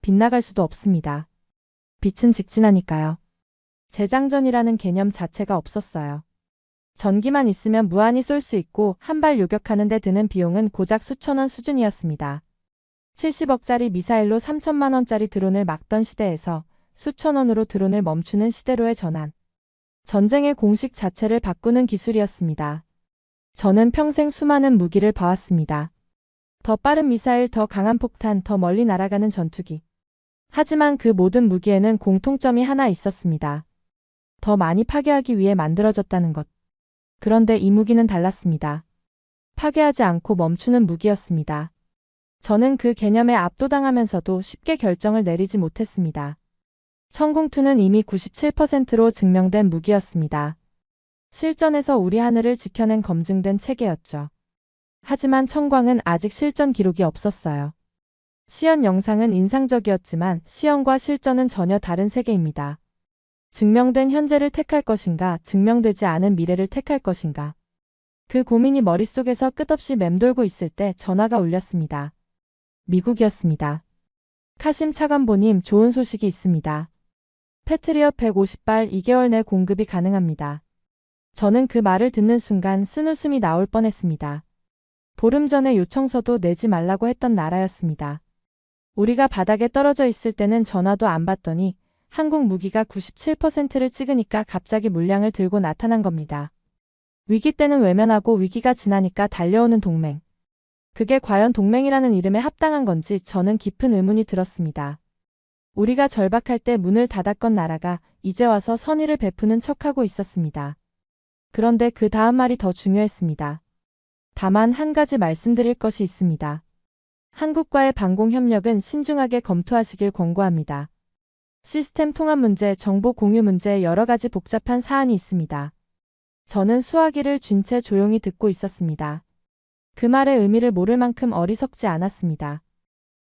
S3: 빗나갈 수도 없습니다. 빛은 직진하니까요. 재장전이라는 개념 자체가 없었어요. 전기만 있으면 무한히 쏠 수 있고 한 발 요격하는 데 드는 비용은 고작 수천원 수준이었습니다. 70억짜리 미사일로 3천만 원짜리 드론을 막던 시대에서 수천원으로 드론을 멈추는 시대로의 전환. 전쟁의 공식 자체를 바꾸는 기술이었습니다. 저는 평생 수많은 무기를 봐왔습니다. 더 빠른 미사일, 더 강한 폭탄, 더 멀리 날아가는 전투기. 하지만 그 모든 무기에는 공통점이 하나 있었습니다. 더 많이 파괴하기 위해 만들어졌다는 것. 그런데 이 무기는 달랐습니다. 파괴하지 않고 멈추는 무기였습니다. 저는 그 개념에 압도당하면서도 쉽게 결정을 내리지 못했습니다. 천궁2는 이미 97%로 증명된 무기였습니다. 실전에서 우리 하늘을 지켜낸 검증된 체계였죠. 하지만 청광은 아직 실전 기록이 없었어요. 시연 영상은 인상적이었지만 시연과 실전은 전혀 다른 세계입니다. 증명된 현재를 택할 것인가, 증명되지 않은 미래를 택할 것인가. 그 고민이 머릿속에서 끝없이 맴돌고 있을 때 전화가 울렸습니다. 미국이었습니다. 카심 차관보님, 좋은 소식이 있습니다. 패트리엇 150발 2개월 내 공급이 가능합니다. 저는 그 말을 듣는 순간 쓴웃음이 나올 뻔했습니다. 보름 전에 요청서도 내지 말라고 했던 나라였습니다. 우리가 바닥에 떨어져 있을 때는 전화도 안 받더니 한국 무기가 97%를 찍으니까 갑자기 물량을 들고 나타난 겁니다. 위기 때는 외면하고 위기가 지나니까 달려오는 동맹. 그게 과연 동맹이라는 이름에 합당한 건지 저는 깊은 의문이 들었습니다. 우리가 절박할 때 문을 닫았건 나라가 이제 와서 선의를 베푸는 척하고 있었습니다. 그런데 그 다음 말이 더 중요했습니다. 다만 한 가지 말씀드릴 것이 있습니다. 한국과의 방공 협력은 신중하게 검토하시길 권고합니다. 시스템 통합 문제, 정보 공유 문제 여러 가지 복잡한 사안이 있습니다. 저는 수화기를 쥔 채 조용히 듣고 있었습니다. 그 말의 의미를 모를 만큼 어리석지 않았습니다.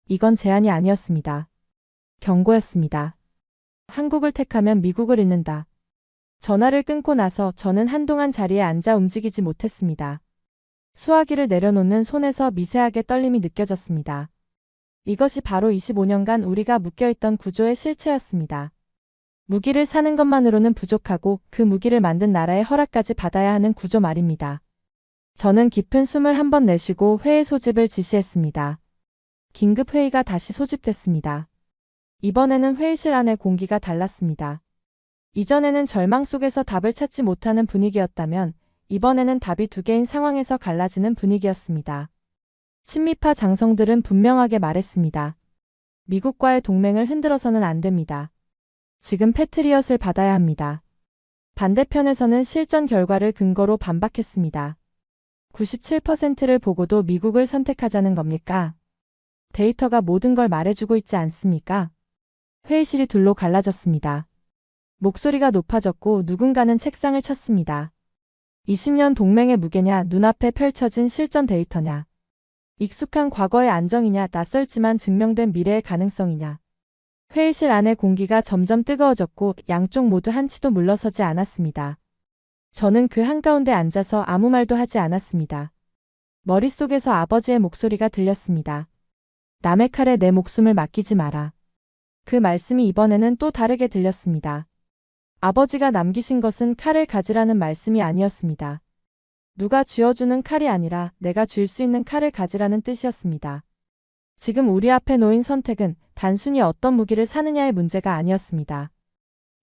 S3: 이건 제안이 아니었습니다. 경고였습니다. 한국을 택하면 미국을 잃는다. 전화를 끊고 나서 저는 한동안 자리에 앉아 움직이지 못했습니다. 수화기를 내려놓는 손에서 미세하게 떨림이 느껴졌습니다. 이것이 바로 25년간 우리가 묶여있던 구조의 실체였습니다. 무기를 사는 것만으로는 부족하고 그 무기를 만든 나라의 허락까지 받아야 하는 구조 말입니다. 저는 깊은 숨을 한번 내쉬고 회의 소집을 지시했습니다. 긴급 회의가 다시 소집됐습니다. 이번에는 회의실 안의 공기가 달랐습니다. 이전에는 절망 속에서 답을 찾지 못하는 분위기였다면 이번에는 답이 두 개인 상황에서 갈라지는 분위기였습니다. 친미파 장성들은 분명하게 말했습니다. 미국과의 동맹을 흔들어서는 안 됩니다. 지금 패트리엇을 받아야 합니다. 반대편에서는 실전 결과를 근거로 반박했습니다. 97%를 보고도 미국을 선택하자는 겁니까? 데이터가 모든 걸 말해주고 있지 않습니까? 회의실이 둘로 갈라졌습니다. 목소리가 높아졌고 누군가는 책상을 쳤습니다. 20년 동맹의 무게냐, 눈앞에 펼쳐진 실전 데이터냐. 익숙한 과거의 안정이냐, 낯설지만 증명된 미래의 가능성이냐. 회의실 안의 공기가 점점 뜨거워졌고 양쪽 모두 한치도 물러서지 않았습니다. 저는 그 한가운데 앉아서 아무 말도 하지 않았습니다. 머릿속에서 아버지의 목소리가 들렸습니다. 남의 칼에 내 목숨을 맡기지 마라. 그 말씀이 이번에는 또 다르게 들렸습니다. 아버지가 남기신 것은 칼을 가지라는 말씀이 아니었습니다. 누가 쥐어주는 칼이 아니라 내가 쥘 수 있는 칼을 가지라는 뜻이었습니다. 지금 우리 앞에 놓인 선택은 단순히 어떤 무기를 사느냐의 문제가 아니었습니다.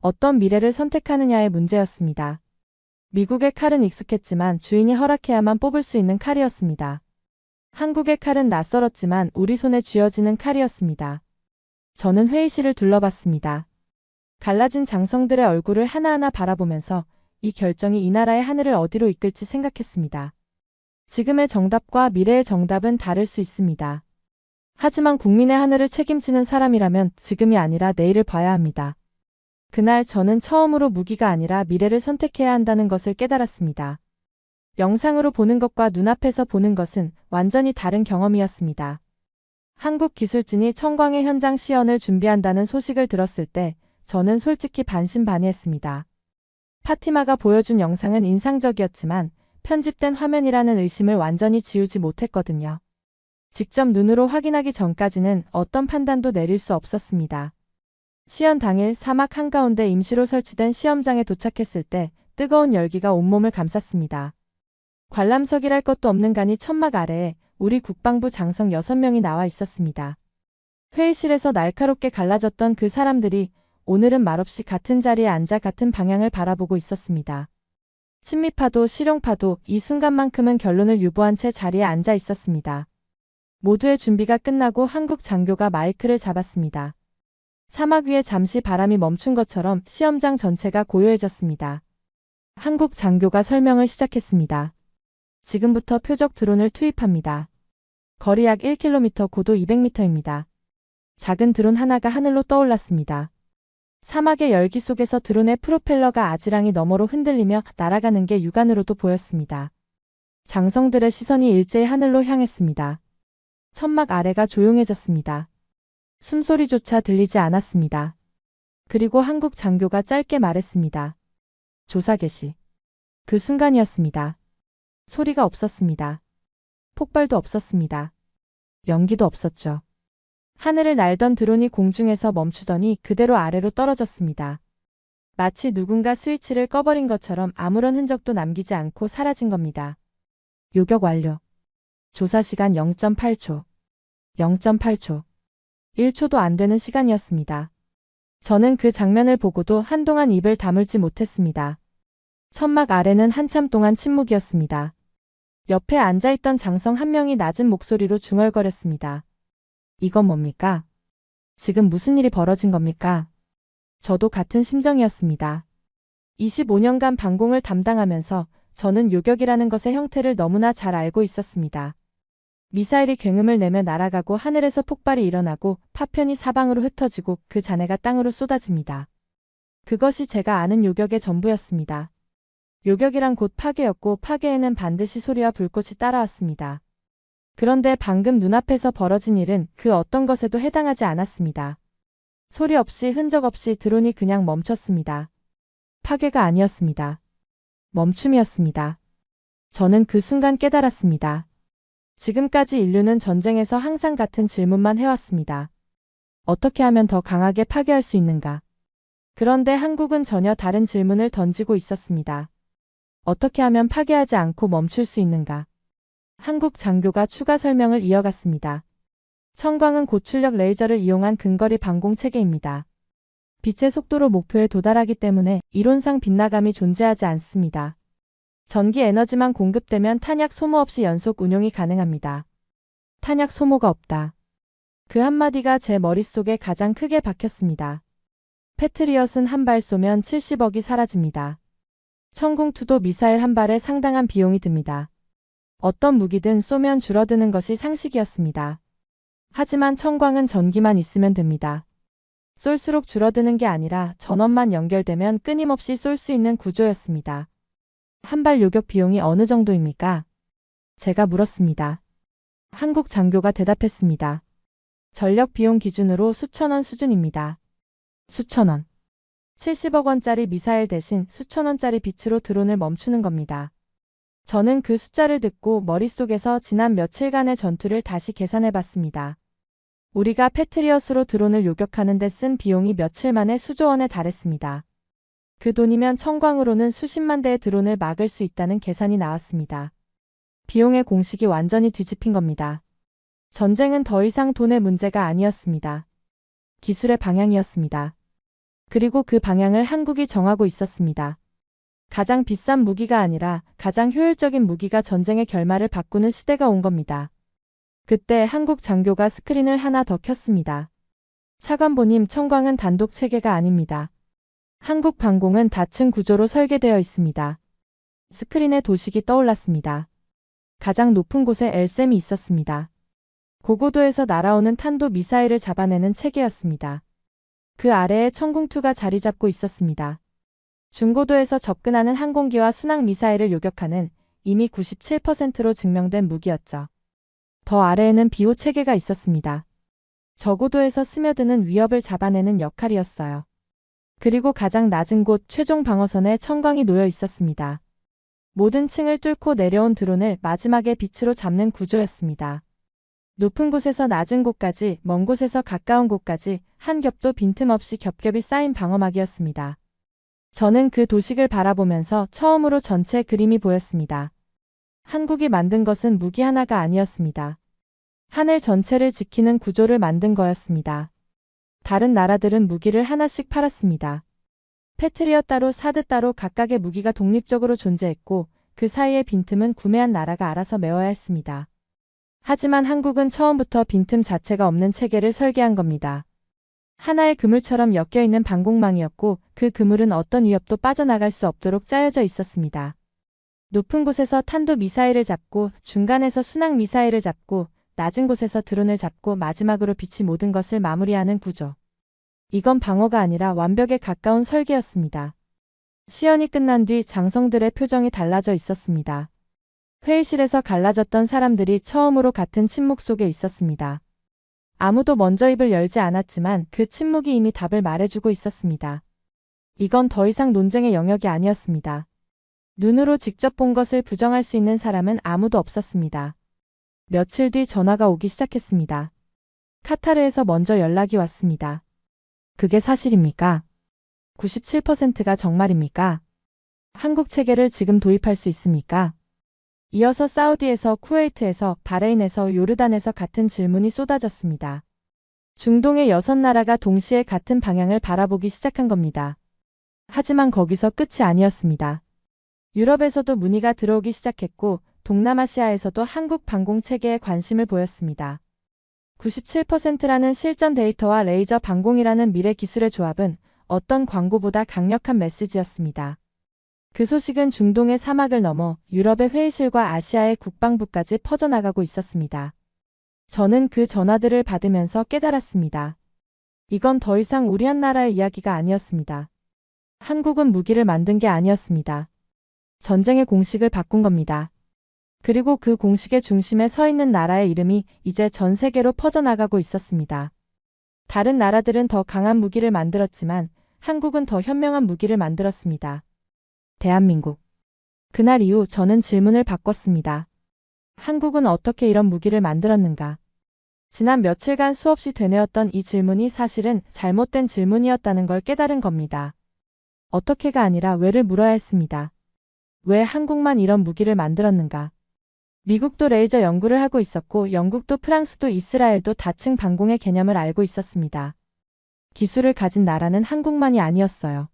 S3: 어떤 미래를 선택하느냐의 문제였습니다. 미국의 칼은 익숙했지만 주인이 허락해야만 뽑을 수 있는 칼이었습니다. 한국의 칼은 낯설었지만 우리 손에 쥐어지는 칼이었습니다. 저는 회의실을 둘러봤습니다. 갈라진 장성들의 얼굴을 하나하나 바라보면서 이 결정이 이 나라의 하늘을 어디로 이끌지 생각했습니다. 지금의 정답과 미래의 정답은 다를 수 있습니다. 하지만 국민의 하늘을 책임지는 사람이라면 지금이 아니라 내일을 봐야 합니다. 그날 저는 처음으로 무기가 아니라 미래를 선택해야 한다는 것을 깨달았습니다. 영상으로 보는 것과 눈앞에서 보는 것은 완전히 다른 경험이었습니다. 한국 기술진이 청광의 현장 시연을 준비한다는 소식을 들었을 때 저는 솔직히 반신반의했습니다. 파티마가 보여준 영상은 인상적이었지만 편집된 화면이라는 의심을 완전히 지우지 못했거든요. 직접 눈으로 확인하기 전까지는 어떤 판단도 내릴 수 없었습니다. 시연 당일 사막 한가운데 임시로 설치된 시험장에 도착했을 때 뜨거운 열기가 온몸을 감쌌습니다. 관람석이랄 것도 없는 간이 천막 아래에 우리 국방부 장성 6명이 나와 있었습니다. 회의실에서 날카롭게 갈라졌던 그 사람들이 오늘은 말없이 같은 자리에 앉아 같은 방향을 바라보고 있었습니다. 친미파도 실용파도 이 순간만큼은 결론을 유보한 채 자리에 앉아 있었습니다. 모두의 준비가 끝나고 한국 장교가 마이크를 잡았습니다. 사막 위에 잠시 바람이 멈춘 것처럼 시험장 전체가 고요해졌습니다. 한국 장교가 설명을 시작했습니다. 지금부터 표적 드론을 투입합니다. 거리 약 1km, 고도 200m입니다. 작은 드론 하나가 하늘로 떠올랐습니다. 사막의 열기 속에서 드론의 프로펠러가 아지랑이 너머로 흔들리며 날아가는 게 육안으로도 보였습니다. 장성들의 시선이 일제히 하늘로 향했습니다. 천막 아래가 조용해졌습니다. 숨소리조차 들리지 않았습니다. 그리고 한국 장교가 짧게 말했습니다. 조사 개시. 그 순간이었습니다. 소리가 없었습니다. 폭발도 없었습니다. 연기도 없었죠. 하늘을 날던 드론이 공중에서 멈추더니 그대로 아래로 떨어졌습니다. 마치 누군가 스위치를 꺼버린 것처럼 아무런 흔적도 남기지 않고 사라진 겁니다. 요격 완료. 조사 시간 0.8초. 0.8초. 1초도 안 되는 시간이었습니다. 저는 그 장면을 보고도 한동안 입을 다물지 못했습니다. 천막 아래는 한참 동안 침묵이었습니다. 옆에 앉아있던 장성 한 명이 낮은 목소리로 중얼거렸습니다. 이건 뭡니까? 지금 무슨 일이 벌어진 겁니까? 저도 같은 심정이었습니다. 25년간 방공을 담당하면서 저는 요격이라는 것의 형태를 너무나 잘 알고 있었습니다. 미사일이 굉음을 내며 날아가고 하늘에서 폭발이 일어나고 파편이 사방으로 흩어지고 그 잔해가 땅으로 쏟아집니다. 그것이 제가 아는 요격의 전부였습니다. 요격이란 곧 파괴였고 파괴에는 반드시 소리와 불꽃이 따라왔습니다. 그런데 방금 눈앞에서 벌어진 일은 그 어떤 것에도 해당하지 않았습니다. 소리 없이 흔적 없이 드론이 그냥 멈췄습니다. 파괴가 아니었습니다. 멈춤이었습니다. 저는 그 순간 깨달았습니다. 지금까지 인류는 전쟁에서 항상 같은 질문만 해왔습니다. 어떻게 하면 더 강하게 파괴할 수 있는가? 그런데 한국은 전혀 다른 질문을 던지고 있었습니다. 어떻게 하면 파괴하지 않고 멈출 수 있는가? 한국 장교가 추가 설명을 이어갔습니다. 청광은 고출력 레이저를 이용한 근거리 방공 체계입니다. 빛의 속도로 목표에 도달하기 때문에 이론상 빗나감이 존재하지 않습니다. 전기 에너지만 공급되면 탄약 소모 없이 연속 운용이 가능합니다. 탄약 소모가 없다. 그 한마디가 제 머릿속에 가장 크게 박혔습니다. 패트리엇은 한 발 쏘면 70억이 사라집니다. 천궁2도 미사일 한 발에 상당한 비용이 듭니다. 어떤 무기든 쏘면 줄어드는 것이 상식이었습니다. 하지만 청광은 전기만 있으면 됩니다. 쏠수록 줄어드는 게 아니라 전원만 연결되면 끊임없이 쏠 수 있는 구조였습니다. 한 발 요격 비용이 어느 정도입니까? 제가 물었습니다. 한국 장교가 대답했습니다. 전력 비용 기준으로 수천원 수준입니다. 수천원. 70억 원짜리 미사일 대신 수천원짜리 빛으로 드론을 멈추는 겁니다. 저는 그 숫자를 듣고 머릿속에서 지난 며칠간의 전투를 다시 계산해봤습니다. 우리가 패트리엇으로 드론을 요격하는 데 쓴 비용이 며칠 만에 수조 원에 달했습니다. 그 돈이면 청광으로는 수십만 대의 드론을 막을 수 있다는 계산이 나왔습니다. 비용의 공식이 완전히 뒤집힌 겁니다. 전쟁은 더 이상 돈의 문제가 아니었습니다. 기술의 방향이었습니다. 그리고 그 방향을 한국이 정하고 있었습니다. 가장 비싼 무기가 아니라 가장 효율적인 무기가 전쟁의 결말을 바꾸는 시대가 온 겁니다. 그때 한국 장교가 스크린을 하나 더 켰습니다. 차관보님, 청광은 단독 체계가 아닙니다. 한국 방공은 다층 구조로 설계되어 있습니다. 스크린에 도식이 떠올랐습니다. 가장 높은 곳에 LSM이 있었습니다. 고고도에서 날아오는 탄도 미사일을 잡아내는 체계였습니다. 그 아래에 천궁2가 자리 잡고 있었습니다. 중고도에서 접근하는 항공기와 순항 미사일을 요격하는 이미 97%로 증명된 무기였죠. 더 아래에는 비호 체계가 있었습니다. 저고도에서 스며드는 위협을 잡아내는 역할이었어요. 그리고 가장 낮은 곳 최종 방어선에 청광이 놓여 있었습니다. 모든 층을 뚫고 내려온 드론을 마지막에 빛으로 잡는 구조였습니다. 높은 곳에서 낮은 곳까지, 먼 곳에서 가까운 곳까지 한 겹도 빈틈없이 겹겹이 쌓인 방어막이었습니다. 저는 그 도식을 바라보면서 처음으로 전체 그림이 보였습니다. 한국이 만든 것은 무기 하나가 아니었습니다. 하늘 전체를 지키는 구조를 만든 거였습니다. 다른 나라들은 무기를 하나씩 팔았습니다. 패트리엇 따로 사드 따로 각각의 무기가 독립적으로 존재했고 그 사이의 빈틈은 구매한 나라가 알아서 메워야 했습니다. 하지만 한국은 처음부터 빈틈 자체가 없는 체계를 설계한 겁니다. 하나의 그물처럼 엮여있는 방공망이었고 그 그물은 어떤 위협도 빠져나갈 수 없도록 짜여져 있었습니다. 높은 곳에서 탄도 미사일을 잡고 중간에서 순항 미사일을 잡고 낮은 곳에서 드론을 잡고 마지막으로 빛이 모든 것을 마무리하는 구조. 이건 방어가 아니라 완벽에 가까운 설계였습니다. 시연이 끝난 뒤 장성들의 표정이 달라져 있었습니다. 회의실에서 갈라졌던 사람들이 처음으로 같은 침묵 속에 있었습니다. 아무도 먼저 입을 열지 않았지만 그 침묵이 이미 답을 말해주고 있었습니다. 이건 더 이상 논쟁의 영역이 아니었습니다. 눈으로 직접 본 것을 부정할 수 있는 사람은 아무도 없었습니다. 며칠 뒤 전화가 오기 시작했습니다. 카타르에서 먼저 연락이 왔습니다. 그게 사실입니까? 97%가 정말입니까? 한국 체계를 지금 도입할 수 있습니까? 이어서 사우디에서, 쿠웨이트에서, 바레인에서, 요르단에서 같은 질문이 쏟아졌습니다. 중동의 6나라가 동시에 같은 방향을 바라보기 시작한 겁니다. 하지만 거기서 끝이 아니었습니다. 유럽에서도 문의가 들어오기 시작했고 동남아시아에서도 한국 방공체계에 관심을 보였습니다. 97%라는 실전 데이터와 레이저 방공이라는 미래 기술의 조합은 어떤 광고보다 강력한 메시지였습니다. 그 소식은 중동의 사막을 넘어 유럽의 회의실과 아시아의 국방부까지 퍼져나가고 있었습니다. 저는 그 전화들을 받으면서 깨달았습니다. 이건 더 이상 우리 한 나라의 이야기가 아니었습니다. 한국은 무기를 만든 게 아니었습니다. 전쟁의 공식을 바꾼 겁니다. 그리고 그 공식의 중심에 서 있는 나라의 이름이 이제 전 세계로 퍼져나가고 있었습니다. 다른 나라들은 더 강한 무기를 만들었지만 한국은 더 현명한 무기를 만들었습니다. 대한민국. 그날 이후 저는 질문을 바꿨습니다. 한국은 어떻게 이런 무기를 만들었는가? 지난 며칠간 수없이 되뇌었던 이 질문이 사실은 잘못된 질문이었다는 걸 깨달은 겁니다. 어떻게가 아니라 왜를 물어야 했습니다. 왜 한국만 이런 무기를 만들었는가? 미국도 레이저 연구를 하고 있었고 영국도 프랑스도 이스라엘도 다층 방공의 개념을 알고 있었습니다. 기술을 가진 나라는 한국만이 아니었어요.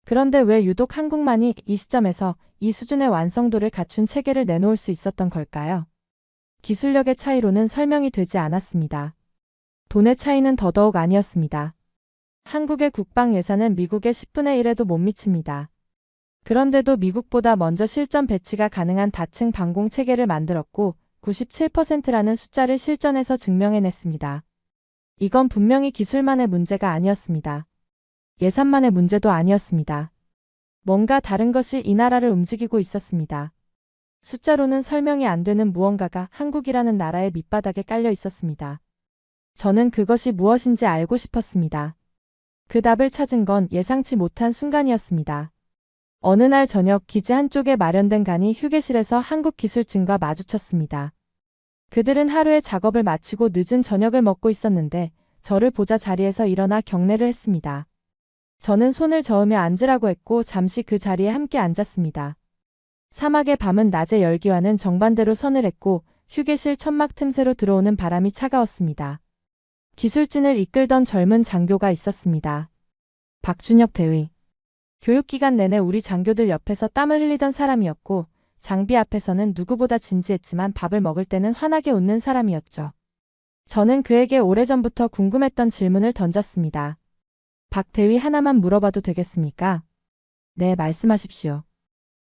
S3: 그런데 왜 유독 한국만이 이 시점에서 이 수준의 완성도를 갖춘 체계를 내놓을 수 있었던 걸까요? 기술력의 차이로는 설명이 되지 않았습니다. 돈의 차이는 더더욱 아니었습니다. 한국의 국방 예산은 미국의 10분의 1에도 못 미칩니다. 그런데도 미국보다 먼저 실전 배치가 가능한 다층 방공 체계를 만들었고 97%라는 숫자를 실전에서 증명해냈습니다. 이건 분명히 기술만의 문제가 아니었습니다. 예산만의 문제도 아니었습니다. 뭔가 다른 것이 이 나라를 움직이고 있었습니다. 숫자로는 설명이 안 되는 무언가가 한국이라는 나라의 밑바닥에 깔려 있었습니다. 저는 그것이 무엇인지 알고 싶었습니다. 그 답을 찾은 건 예상치 못한 순간이었습니다. 어느 날 저녁 기지 한쪽에 마련된 간이 휴게실에서 한국 기술진과 마주쳤습니다. 그들은 하루의 작업을 마치고 늦은 저녁을 먹고 있었는데 저를 보자 자리에서 일어나 경례를 했습니다. 저는 손을 저으며 앉으라고 했고 잠시 그 자리에 함께 앉았습니다. 사막의 밤은 낮의 열기와는 정반대로 서늘했고 휴게실 천막 틈새로 들어오는 바람이 차가웠습니다. 기술진을 이끌던 젊은 장교가 있었습니다. 박준혁 대위. 교육기간 내내 우리 장교들 옆에서 땀을 흘리던 사람이었고 장비 앞에서는 누구보다 진지했지만 밥을 먹을 때는 환하게 웃는 사람이었죠. 저는 그에게 오래전부터 궁금했던 질문을 던졌습니다. 박 대위 하나만 물어봐도 되겠습니까? 네, 말씀하십시오.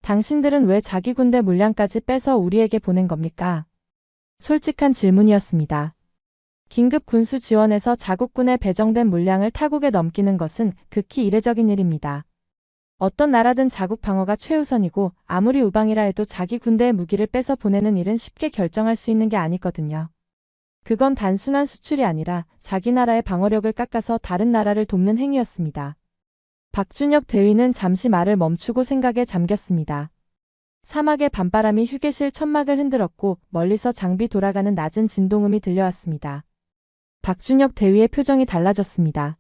S3: 당신들은 왜 자기 군대 물량까지 빼서 우리에게 보낸 겁니까? 솔직한 질문이었습니다. 긴급 군수 지원에서 자국군에 배정된 물량을 타국에 넘기는 것은 극히 이례적인 일입니다. 어떤 나라든 자국 방어가 최우선이고 아무리 우방이라 해도 자기 군대의 무기를 뺏어 보내는 일은 쉽게 결정할 수 있는 게 아니거든요. 그건 단순한 수출이 아니라 자기 나라의 방어력을 깎아서 다른 나라를 돕는 행위였습니다. 박준혁 대위는 잠시 말을 멈추고 생각에 잠겼습니다. 사막의 밤바람이 휴게실 천막을 흔들었고 멀리서 장비 돌아가는 낮은 진동음이 들려왔습니다. 박준혁 대위의 표정이 달라졌습니다.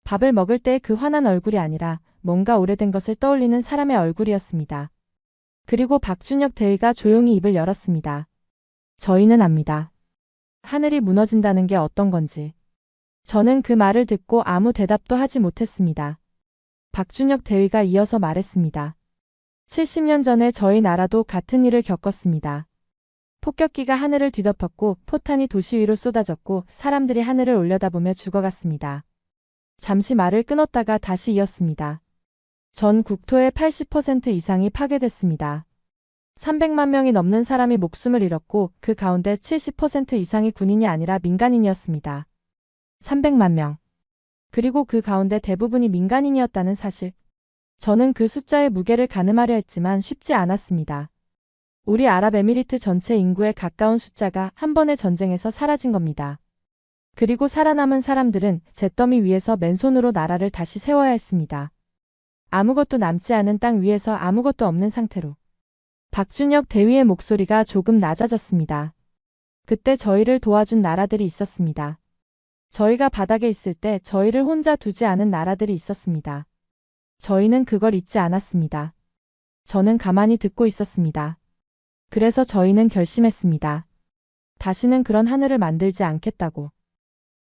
S3: 밥을 먹을 때 그 환한 얼굴이 아니라 뭔가 오래된 것을 떠올리는 사람의 얼굴이었습니다. 그리고 박준혁 대위가 조용히 입을 열었습니다. 저희는 압니다. 하늘이 무너진다는 게 어떤 건지. 저는 그 말을 듣고 아무 대답도 하지 못했습니다. 박준혁 대위가 이어서 말했습니다. 70년 전에 저희 나라도 같은 일을 겪었습니다. 폭격기가 하늘을 뒤덮었고 포탄이 도시 위로 쏟아졌고 사람들이 하늘을 올려다보며 죽어갔습니다. 잠시 말을 끊었다가 다시 이었습니다. 전 국토의 80% 이상이 파괴됐습니다. 300만 명이 넘는 사람이 목숨을 잃었고 그 가운데 70% 이상이 군인이 아니라 민간인이었습니다. 300만 명. 그리고 그 가운데 대부분이 민간인이었다는 사실. 저는 그 숫자의 무게를 가늠하려 했지만 쉽지 않았습니다. 우리 아랍에미리트 전체 인구에 가까운 숫자가 한 번의 전쟁에서 사라진 겁니다. 그리고 살아남은 사람들은 잿더미 위에서 맨손으로 나라를 다시 세워야 했습니다. 아무것도 남지 않은 땅 위에서 아무것도 없는 상태로. 박준혁 대위의 목소리가 조금 낮아졌습니다. 그때 저희를 도와준 나라들이 있었습니다. 저희가 바닥에 있을 때 저희를 혼자 두지 않은 나라들이 있었습니다. 저희는 그걸 잊지 않았습니다. 저는 가만히 듣고 있었습니다. 그래서 저희는 결심했습니다. 다시는 그런 하늘을 만들지 않겠다고.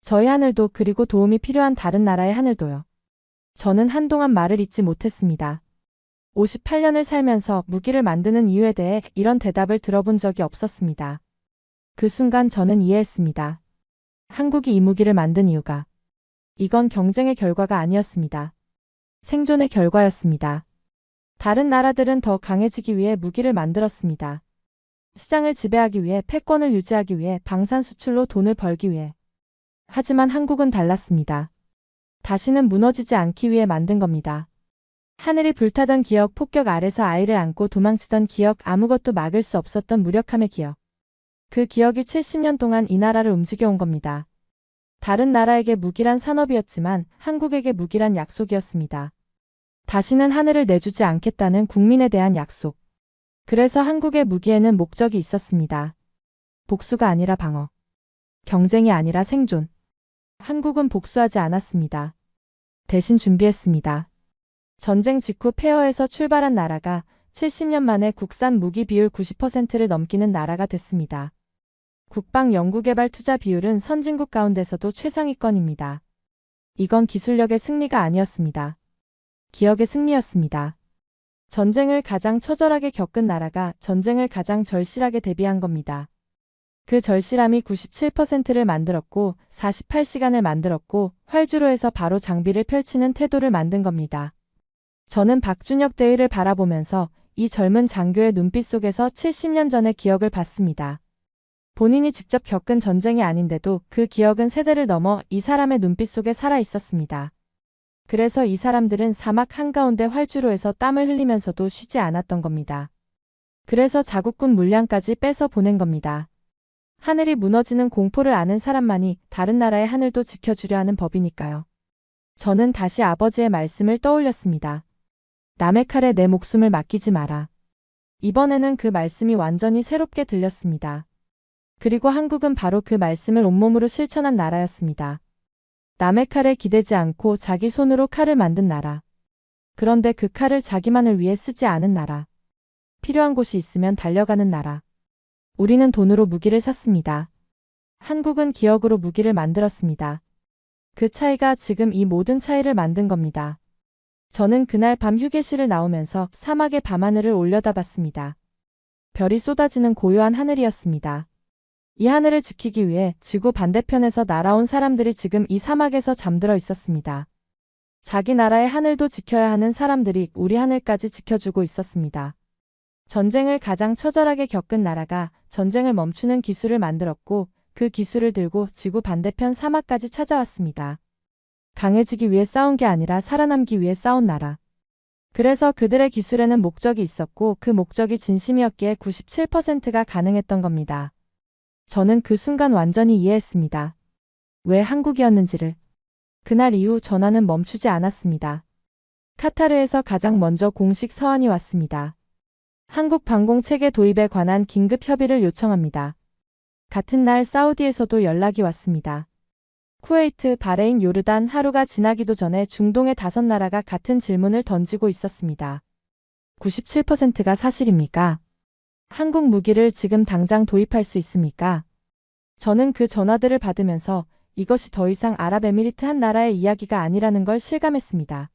S3: 저희 하늘도 그리고 도움이 필요한 다른 나라의 하늘도요. 저는 한동안 말을 잇지 못했습니다. 58년을 살면서 무기를 만드는 이유에 대해 이런 대답을 들어본 적이 없었습니다. 그 순간 저는 이해했습니다. 한국이 이 무기를 만든 이유가 이건 경쟁의 결과가 아니었습니다. 생존의 결과였습니다. 다른 나라들은 더 강해지기 위해 무기를 만들었습니다. 시장을 지배하기 위해 패권을 유지하기 위해 방산 수출로 돈을 벌기 위해. 하지만 한국은 달랐습니다. 다시는 무너지지 않기 위해 만든 겁니다. 하늘이 불타던 기억, 폭격 아래서 아이를 안고 도망치던 기억, 아무것도 막을 수 없었던 무력함의 기억. 그 기억이 70년 동안 이 나라를 움직여온 겁니다. 다른 나라에게 무기란 산업이었지만 한국에게 무기란 약속이었습니다. 다시는 하늘을 내주지 않겠다는 국민에 대한 약속. 그래서 한국의 무기에는 목적이 있었습니다. 복수가 아니라 방어. 경쟁이 아니라 생존. 한국은 복수하지 않았습니다. 대신 준비했습니다. 전쟁 직후 폐허에서 출발한 나라가 70년 만에 국산 무기 비율 90%를 넘기는 나라가 됐습니다. 국방 연구개발 투자 비율은 선진국 가운데서도 최상위권입니다. 이건 기술력의 승리가 아니었습니다. 기억의 승리였습니다. 전쟁을 가장 처절하게 겪은 나라가 전쟁을 가장 절실하게 대비한 겁니다. 그 절실함이 97%를 만들었고 48시간을 만들었고 활주로에서 바로 장비를 펼치는 태도를 만든 겁니다. 저는 박준혁 대위를 바라보면서 이 젊은 장교의 눈빛 속에서 70년 전의 기억을 봤습니다. 본인이 직접 겪은 전쟁이 아닌데도 그 기억은 세대를 넘어 이 사람의 눈빛 속에 살아 있었습니다. 그래서 이 사람들은 사막 한가운데 활주로에서 땀을 흘리면서도 쉬지 않았던 겁니다. 그래서 자국군 물량까지 뺏어 보낸 겁니다. 하늘이 무너지는 공포를 아는 사람만이 다른 나라의 하늘도 지켜주려 하는 법이니까요. 저는 다시 아버지의 말씀을 떠올렸습니다. 남의 칼에 내 목숨을 맡기지 마라. 이번에는 그 말씀이 완전히 새롭게 들렸습니다. 그리고 한국은 바로 그 말씀을 온몸으로 실천한 나라였습니다. 남의 칼에 기대지 않고 자기 손으로 칼을 만든 나라. 그런데 그 칼을 자기만을 위해 쓰지 않은 나라. 필요한 곳이 있으면 달려가는 나라. 우리는 돈으로 무기를 샀습니다. 한국은 기억으로 무기를 만들었습니다. 그 차이가 지금 이 모든 차이를 만든 겁니다. 저는 그날 밤 휴게실을 나오면서 사막의 밤하늘을 올려다봤습니다. 별이 쏟아지는 고요한 하늘이었습니다. 이 하늘을 지키기 위해 지구 반대편에서 날아온 사람들이 지금 이 사막에서 잠들어 있었습니다. 자기 나라의 하늘도 지켜야 하는 사람들이 우리 하늘까지 지켜주고 있었습니다. 전쟁을 가장 처절하게 겪은 나라가 전쟁을 멈추는 기술을 만들었고 그 기술을 들고 지구 반대편 사막까지 찾아왔습니다. 강해지기 위해 싸운 게 아니라 살아남기 위해 싸운 나라. 그래서 그들의 기술에는 목적이 있었고 그 목적이 진심이었기에 97%가 가능했던 겁니다. 저는 그 순간 완전히 이해했습니다. 왜 한국이었는지를. 그날 이후 전화는 멈추지 않았습니다. 카타르에서 가장 먼저 공식 서한이 왔습니다. 한국 방공 체계 도입에 관한 긴급 협의를 요청합니다. 같은 날 사우디에서도 연락이 왔습니다. 쿠웨이트, 바레인, 요르단 하루가 지나기도 전에 중동의 5나라가 같은 질문을 던지고 있었습니다. 97%가 사실입니까? 한국 무기를 지금 당장 도입할 수 있습니까? 저는 그 전화들을 받으면서 이것이 더 이상 아랍에미리트 한 나라의 이야기가 아니라는 걸 실감했습니다.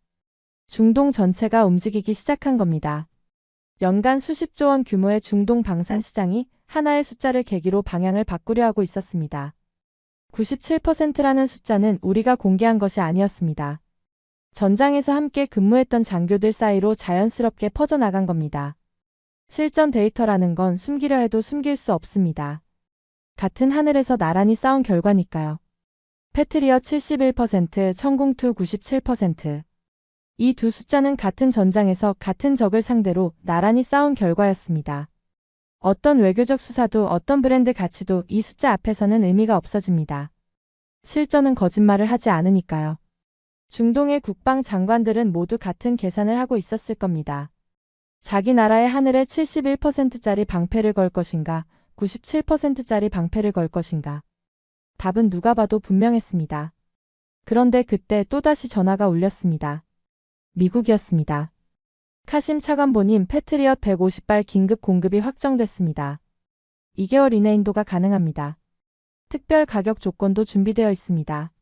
S3: 중동 전체가 움직이기 시작한 겁니다. 연간 수십조 원 규모의 중동 방산 시장이 하나의 숫자를 계기로 방향을 바꾸려 하고 있었습니다. 97%라는 숫자는 우리가 공개한 것이 아니었습니다. 전장에서 함께 근무했던 장교들 사이로 자연스럽게 퍼져나간 겁니다. 실전 데이터라는 건 숨기려 해도 숨길 수 없습니다. 같은 하늘에서 나란히 싸운 결과니까요. 패트리엇 71%, 천궁2 97%. 이 두 숫자는 같은 전장에서 같은 적을 상대로 나란히 싸운 결과였습니다. 어떤 외교적 수사도 어떤 브랜드 가치도 이 숫자 앞에서는 의미가 없어집니다. 실전은 거짓말을 하지 않으니까요. 중동의 국방 장관들은 모두 같은 계산을 하고 있었을 겁니다. 자기 나라의 하늘에 71%짜리 방패를 걸 것인가, 97%짜리 방패를 걸 것인가. 답은 누가 봐도 분명했습니다. 그런데 그때 또다시 전화가 울렸습니다. 미국이었습니다. 카심 차관보님, 패트리엇 150발 긴급 공급이 확정됐습니다. 2개월 이내 인도가 가능합니다. 특별 가격 조건도 준비되어 있습니다.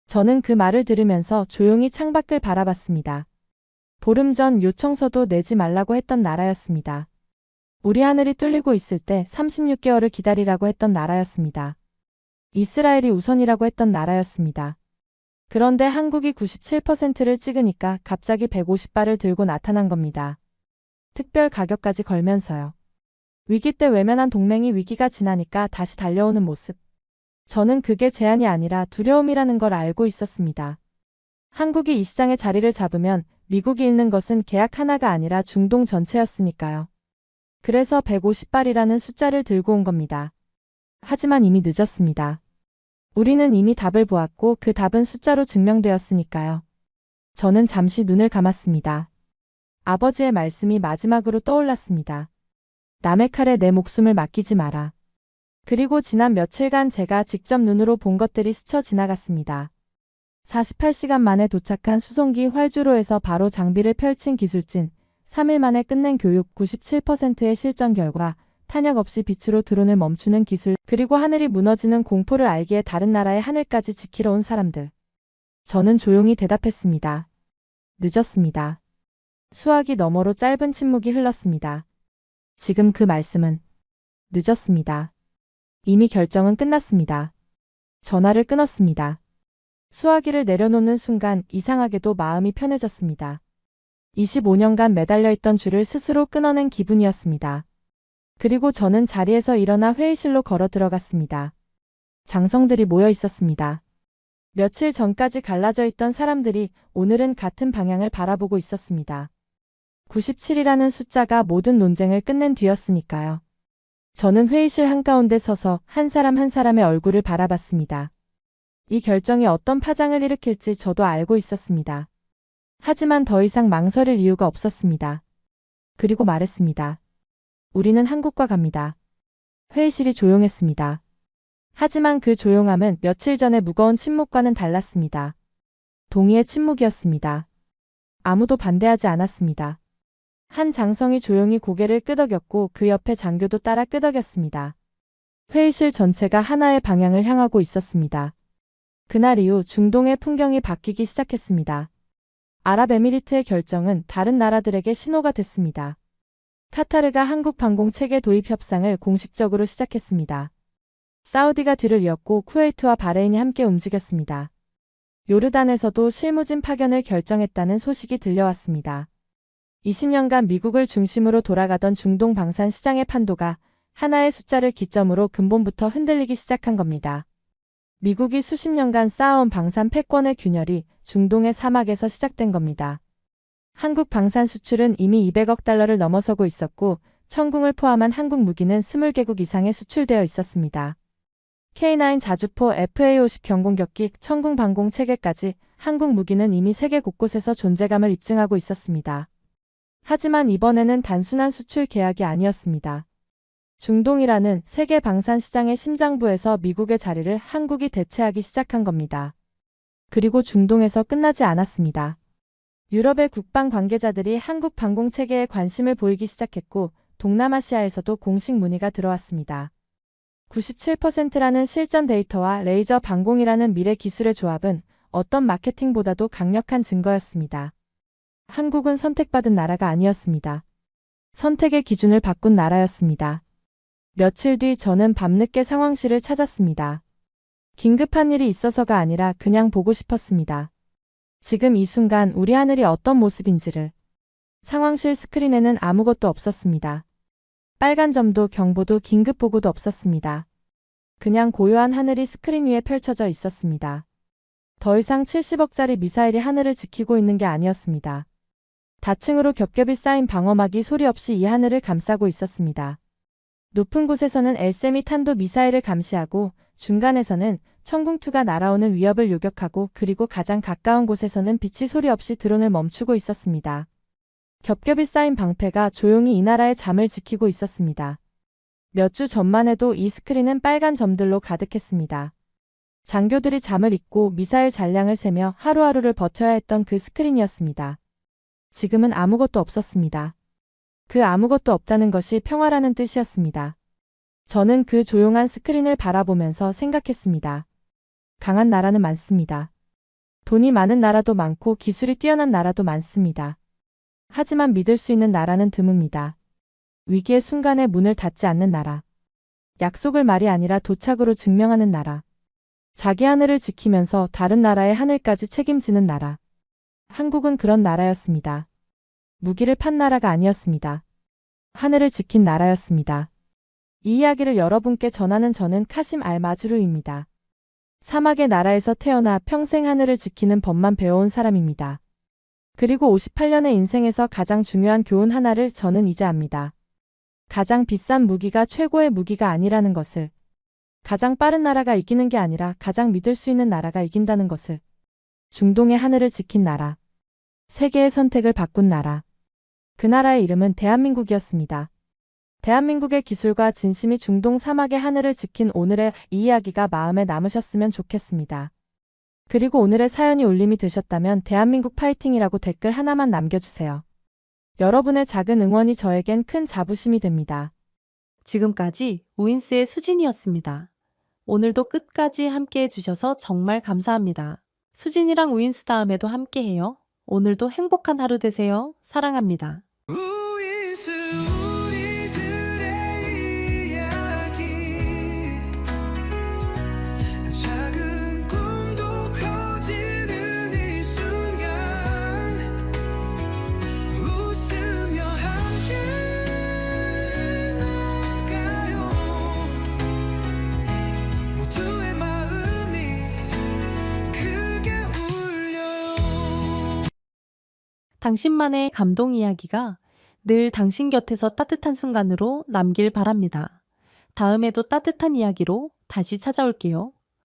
S3: 저는 그 말을 들으면서 조용히 창밖을 바라봤습니다. 보름 전 요청서도 내지 말라고 했던 나라였습니다. 우리 하늘이 뚫리고 있을 때 36개월을 기다리라고 했던 나라였습니다. 이스라엘이 우선이라고 했던 나라였습니다. 그런데 한국이 97%를 찍으니까 갑자기 150발을 들고 나타난 겁니다. 특별 가격까지 걸면서요. 위기 때 외면한 동맹이 위기가 지나니까 다시 달려오는 모습. 저는 그게 제한이 아니라 두려움이라는 걸 알고 있었습니다. 한국이 이 시장의 자리를 잡으면 미국이 잃는 것은 계약 하나가 아니라 중동 전체였으니까요. 그래서 150발이라는 숫자를 들고 온 겁니다. 하지만 이미 늦었습니다. 우리는 이미 답을 보았고 그 답은 숫자로 증명되었으니까요. 저는 잠시 눈을 감았습니다. 아버지의 말씀이 마지막으로 떠올랐습니다. 남의 칼에 내 목숨을 맡기지 마라. 그리고 지난 며칠간 제가 직접 눈으로 본 것들이 스쳐 지나갔습니다. 48시간 만에 도착한 수송기 활주로에서 바로 장비를 펼친 기술진, 3일 만에 끝낸 교육, 97%의 실전 결과, 탄약 없이 빛으로 드론을 멈추는 기술, 그리고 하늘이 무너지는 공포를 알기에 다른 나라의 하늘까지 지키러 온 사람들. 저는 조용히 대답했습니다. 늦었습니다. 수화기 너머로 짧은 침묵이 흘렀습니다. 지금 그 말씀은 늦었습니다. 이미 결정은 끝났습니다. 전화를 끊었습니다. 수화기를 내려놓는 순간 이상하게도 마음이 편해졌습니다. 25년간 매달려 있던 줄을 스스로 끊어낸 기분이었습니다. 그리고 저는 자리에서 일어나 회의실로 걸어 들어갔습니다. 장성들이 모여 있었습니다. 며칠 전까지 갈라져 있던 사람들이 오늘은 같은 방향을 바라보고 있었습니다. 97이라는 숫자가 모든 논쟁을 끝낸 뒤였으니까요. 저는 회의실 한가운데 서서 한 사람 한 사람의 얼굴을 바라봤습니다. 이 결정이 어떤 파장을 일으킬지 저도 알고 있었습니다. 하지만 더 이상 망설일 이유가 없었습니다. 그리고 말했습니다. 우리는 한국과 갑니다. 회의실이 조용했습니다. 하지만 그 조용함은 며칠 전의 무거운 침묵과는 달랐습니다. 동의의 침묵이었습니다. 아무도 반대하지 않았습니다. 한 장성이 조용히 고개를 끄덕였고 그 옆에 장교도 따라 끄덕였습니다. 회의실 전체가 하나의 방향을 향하고 있었습니다. 그날 이후 중동의 풍경이 바뀌기 시작했습니다. 아랍에미리트의 결정은 다른 나라들에게 신호가 됐습니다. 카타르가 한국 방공 체계 도입 협상을 공식적으로 시작했습니다. 사우디가 뒤를 이었고 쿠웨이트와 바레인이 함께 움직였습니다. 요르단에서도 실무진 파견을 결정했다는 소식이 들려왔습니다. 20년간 미국을 중심으로 돌아가던 중동 방산 시장의 판도가 하나의 숫자를 기점으로 근본부터 흔들리기 시작한 겁니다. 미국이 수십 년간 쌓아온 방산 패권의 균열이 중동의 사막에서 시작된 겁니다. 한국 방산 수출은 이미 200억 달러를 넘어서고 있었고 천궁을 포함한 한국 무기는 20개국 이상에 수출되어 있었습니다. K9 자주포 FA-50 경공격기 천궁 방공 체계까지 한국 무기는 이미 세계 곳곳에서 존재감을 입증하고 있었습니다. 하지만 이번에는 단순한 수출 계약이 아니었습니다. 중동이라는 세계 방산 시장의 심장부에서 미국의 자리를 한국이 대체하기 시작한 겁니다. 그리고 중동에서 끝나지 않았습니다. 유럽의 국방 관계자들이 한국 방공 체계에 관심을 보이기 시작했고 동남아시아에서도 공식 문의가 들어왔습니다. 97%라는 실전 데이터와 레이저 방공이라는 미래 기술의 조합은 어떤 마케팅보다도 강력한 증거였습니다. 한국은 선택받은 나라가 아니었습니다. 선택의 기준을 바꾼 나라였습니다. 며칠 뒤 저는 밤늦게 상황실을 찾았습니다. 긴급한 일이 있어서가 아니라 그냥 보고 싶었습니다. 지금 이 순간 우리 하늘이 어떤 모습인지를. 상황실 스크린에는 아무것도 없었습니다. 빨간 점도 경보도 긴급 보고도 없었습니다. 그냥 고요한 하늘이 스크린 위에 펼쳐져 있었습니다. 더 이상 70억짜리 미사일이 하늘을 지키고 있는 게 아니었습니다. 다층으로 겹겹이 쌓인 방어막이 소리 없이 이 하늘을 감싸고 있었습니다. 높은 곳에서는 엘세미 탄도 미사일을 감시하고 중간에서는 천궁2가 날아오는 위협을 요격하고 그리고 가장 가까운 곳에서는 빛이 소리 없이 드론을 멈추고 있었습니다. 겹겹이 쌓인 방패가 조용히 이 나라의 잠을 지키고 있었습니다. 몇 주 전만 해도 이 스크린은 빨간 점들로 가득했습니다. 장교들이 잠을 잊고 미사일 잔량을 세며 하루하루를 버텨야 했던 그 스크린이었습니다. 지금은 아무것도 없었습니다. 그 아무것도 없다는 것이 평화라는 뜻이었습니다. 저는 그 조용한 스크린을 바라보면서 생각했습니다. 강한 나라는 많습니다. 돈이 많은 나라도 많고 기술이 뛰어난 나라도 많습니다. 하지만 믿을 수 있는 나라는 드뭅니다. 위기의 순간에 문을 닫지 않는 나라. 약속을 말이 아니라 도착으로 증명하는 나라. 자기 하늘을 지키면서 다른 나라의 하늘까지 책임지는 나라. 한국은 그런 나라였습니다. 무기를 판 나라가 아니었습니다. 하늘을 지킨 나라였습니다. 이 이야기를 여러분께 전하는 저는 카심 알-마즈루입니다. 사막의 나라에서 태어나 평생 하늘을 지키는 법만 배워온 사람입니다. 그리고 58년의 인생에서 가장 중요한 교훈 하나를 저는 이제 압니다. 가장 비싼 무기가 최고의 무기가 아니라는 것을. 가장 빠른 나라가 이기는 게 아니라 가장 믿을 수 있는 나라가 이긴다는 것을. 중동의 하늘을 지킨 나라. 세계의 선택을 바꾼 나라. 그 나라의 이름은 대한민국이었습니다. 대한민국의 기술과 진심이 중동 사막의 하늘을 지킨 오늘의 이 이야기가 마음에 남으셨으면 좋겠습니다. 그리고 오늘의 사연이 울림이 되셨다면 대한민국 파이팅이라고 댓글 하나만 남겨주세요. 여러분의 작은 응원이 저에겐 큰 자부심이 됩니다.
S2: 지금까지 우인스의 수진이었습니다. 오늘도 끝까지 함께 해주셔서 정말 감사합니다. 수진이랑 우인스 다음에도 함께해요. 오늘도 행복한 하루 되세요. 사랑합니다.
S4: 우이스 우리들의 이야기 작은 꿈도 커지는 이 순간 웃으며 함께 나가요 모두의 마음이 크게 울려요.
S2: 당신만의 감동 이야기가 늘 당신 곁에서 따뜻한 순간으로 남길 바랍니다. 다음에도 따뜻한 이야기로 다시 찾아올게요.